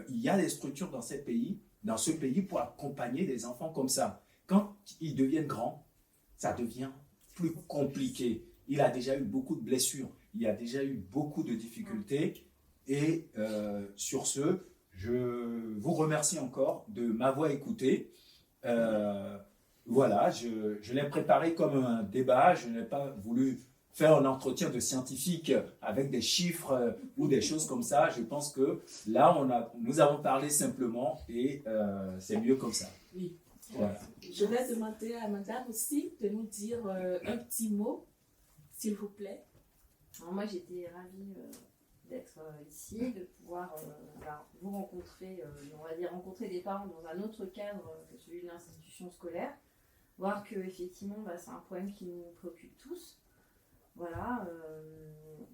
S2: il y a des structures dans ce pays pour accompagner des enfants comme ça. Quand ils deviennent grands, ça devient plus compliqué. Il a déjà eu beaucoup de blessures, il a déjà eu beaucoup de difficultés. Et sur ce, je vous remercie encore de m'avoir écouté. Voilà, je l'ai préparé comme un débat. Je n'ai pas voulu faire un entretien de scientifique avec des chiffres ou des choses comme ça. Je pense que là, nous avons parlé simplement et c'est mieux comme ça.
S1: Oui.
S2: Voilà.
S1: Je vais demander à madame aussi de nous dire un petit mot, s'il vous plaît.
S4: Alors moi, j'étais ravie d'être ici, de pouvoir vous rencontrer, on va dire rencontrer des parents dans un autre cadre que celui de l'institution scolaire, voir que effectivement c'est un problème qui nous préoccupe tous, voilà,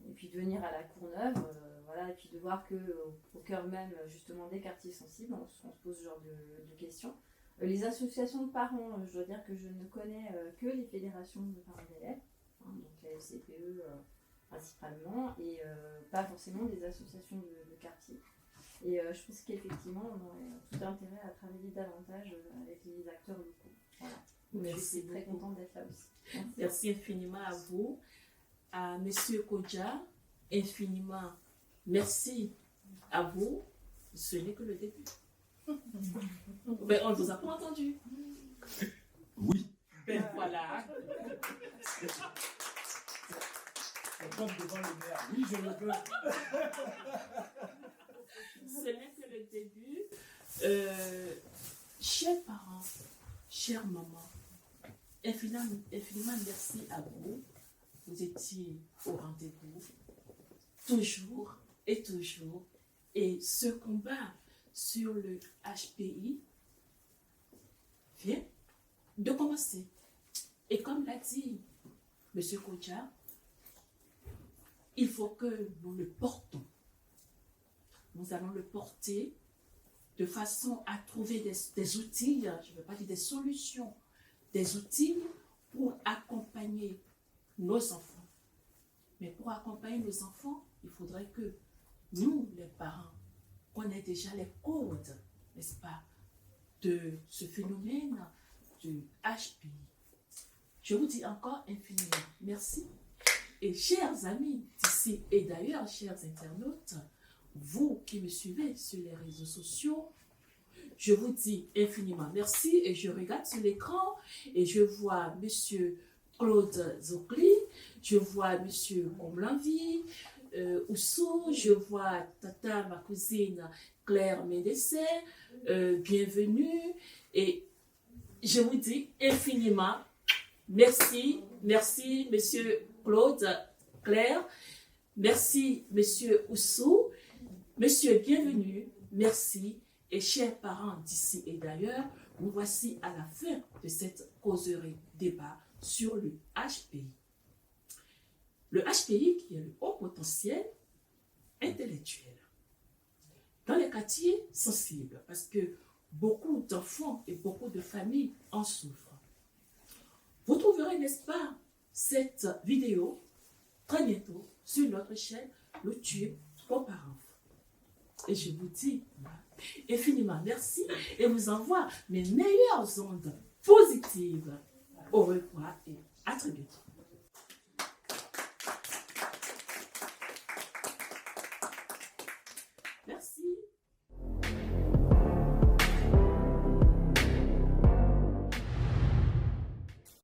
S4: et puis de venir à la Courneuve, voilà, et puis de voir que au cœur même justement des quartiers sensibles, on se pose ce genre de questions. Les associations de parents, je dois dire que je ne connais que les fédérations de parents d'élèves, hein, donc la FCPE principalement, et pas forcément des associations de quartier. Et je pense qu'effectivement, on aurait tout intérêt à travailler davantage avec les acteurs locaux. Voilà. Donc, je suis très contente d'être là aussi. Merci.
S1: Merci infiniment à vous. À Monsieur Kodja, infiniment merci à vous. Ce n'est que le début. Ben, on ne vous a pas entendu.
S2: Oui.
S1: Ben voilà.
S2: Comme devant le maire. Oui, je le veux.
S1: Ce n'est que le début. Chers parents, chère maman, infiniment merci à vous. Vous étiez au rendez-vous, toujours et toujours. Et ce combat sur le HPI vient de commencer. Et comme l'a dit M. Kodja, il faut que nous le portons. Nous allons le porter de façon à trouver des outils, je ne veux pas dire des solutions, des outils pour accompagner nos enfants. Mais pour accompagner nos enfants, il faudrait que nous, les parents, connaissons déjà les codes, n'est-ce pas, de ce phénomène du HPI. Je vous dis encore infiniment merci. Et chers amis d'ici et d'ailleurs, chers internautes, vous qui me suivez sur les réseaux sociaux, je vous dis infiniment merci et je regarde sur l'écran et je vois M. Claude Zokli, je vois M. Komlanvi, Oussou, je vois Tata, ma cousine Claire Médecin, bienvenue et je vous dis infiniment merci, merci M. Claude, Claire, merci M. Oussou, Monsieur, bienvenue, merci et chers parents d'ici et d'ailleurs, nous voici à la fin de cette causerie débat sur le HPI. Le HPI qui est le haut potentiel intellectuel. Dans les quartiers sensibles, parce que beaucoup d'enfants et beaucoup de familles en souffrent. Vous trouverez, n'est-ce pas, cette vidéo très bientôt sur notre chaîne YouTube Coparenf. Et je vous dis infiniment merci et vous envoie mes meilleures ondes positives. Au revoir et à très bientôt.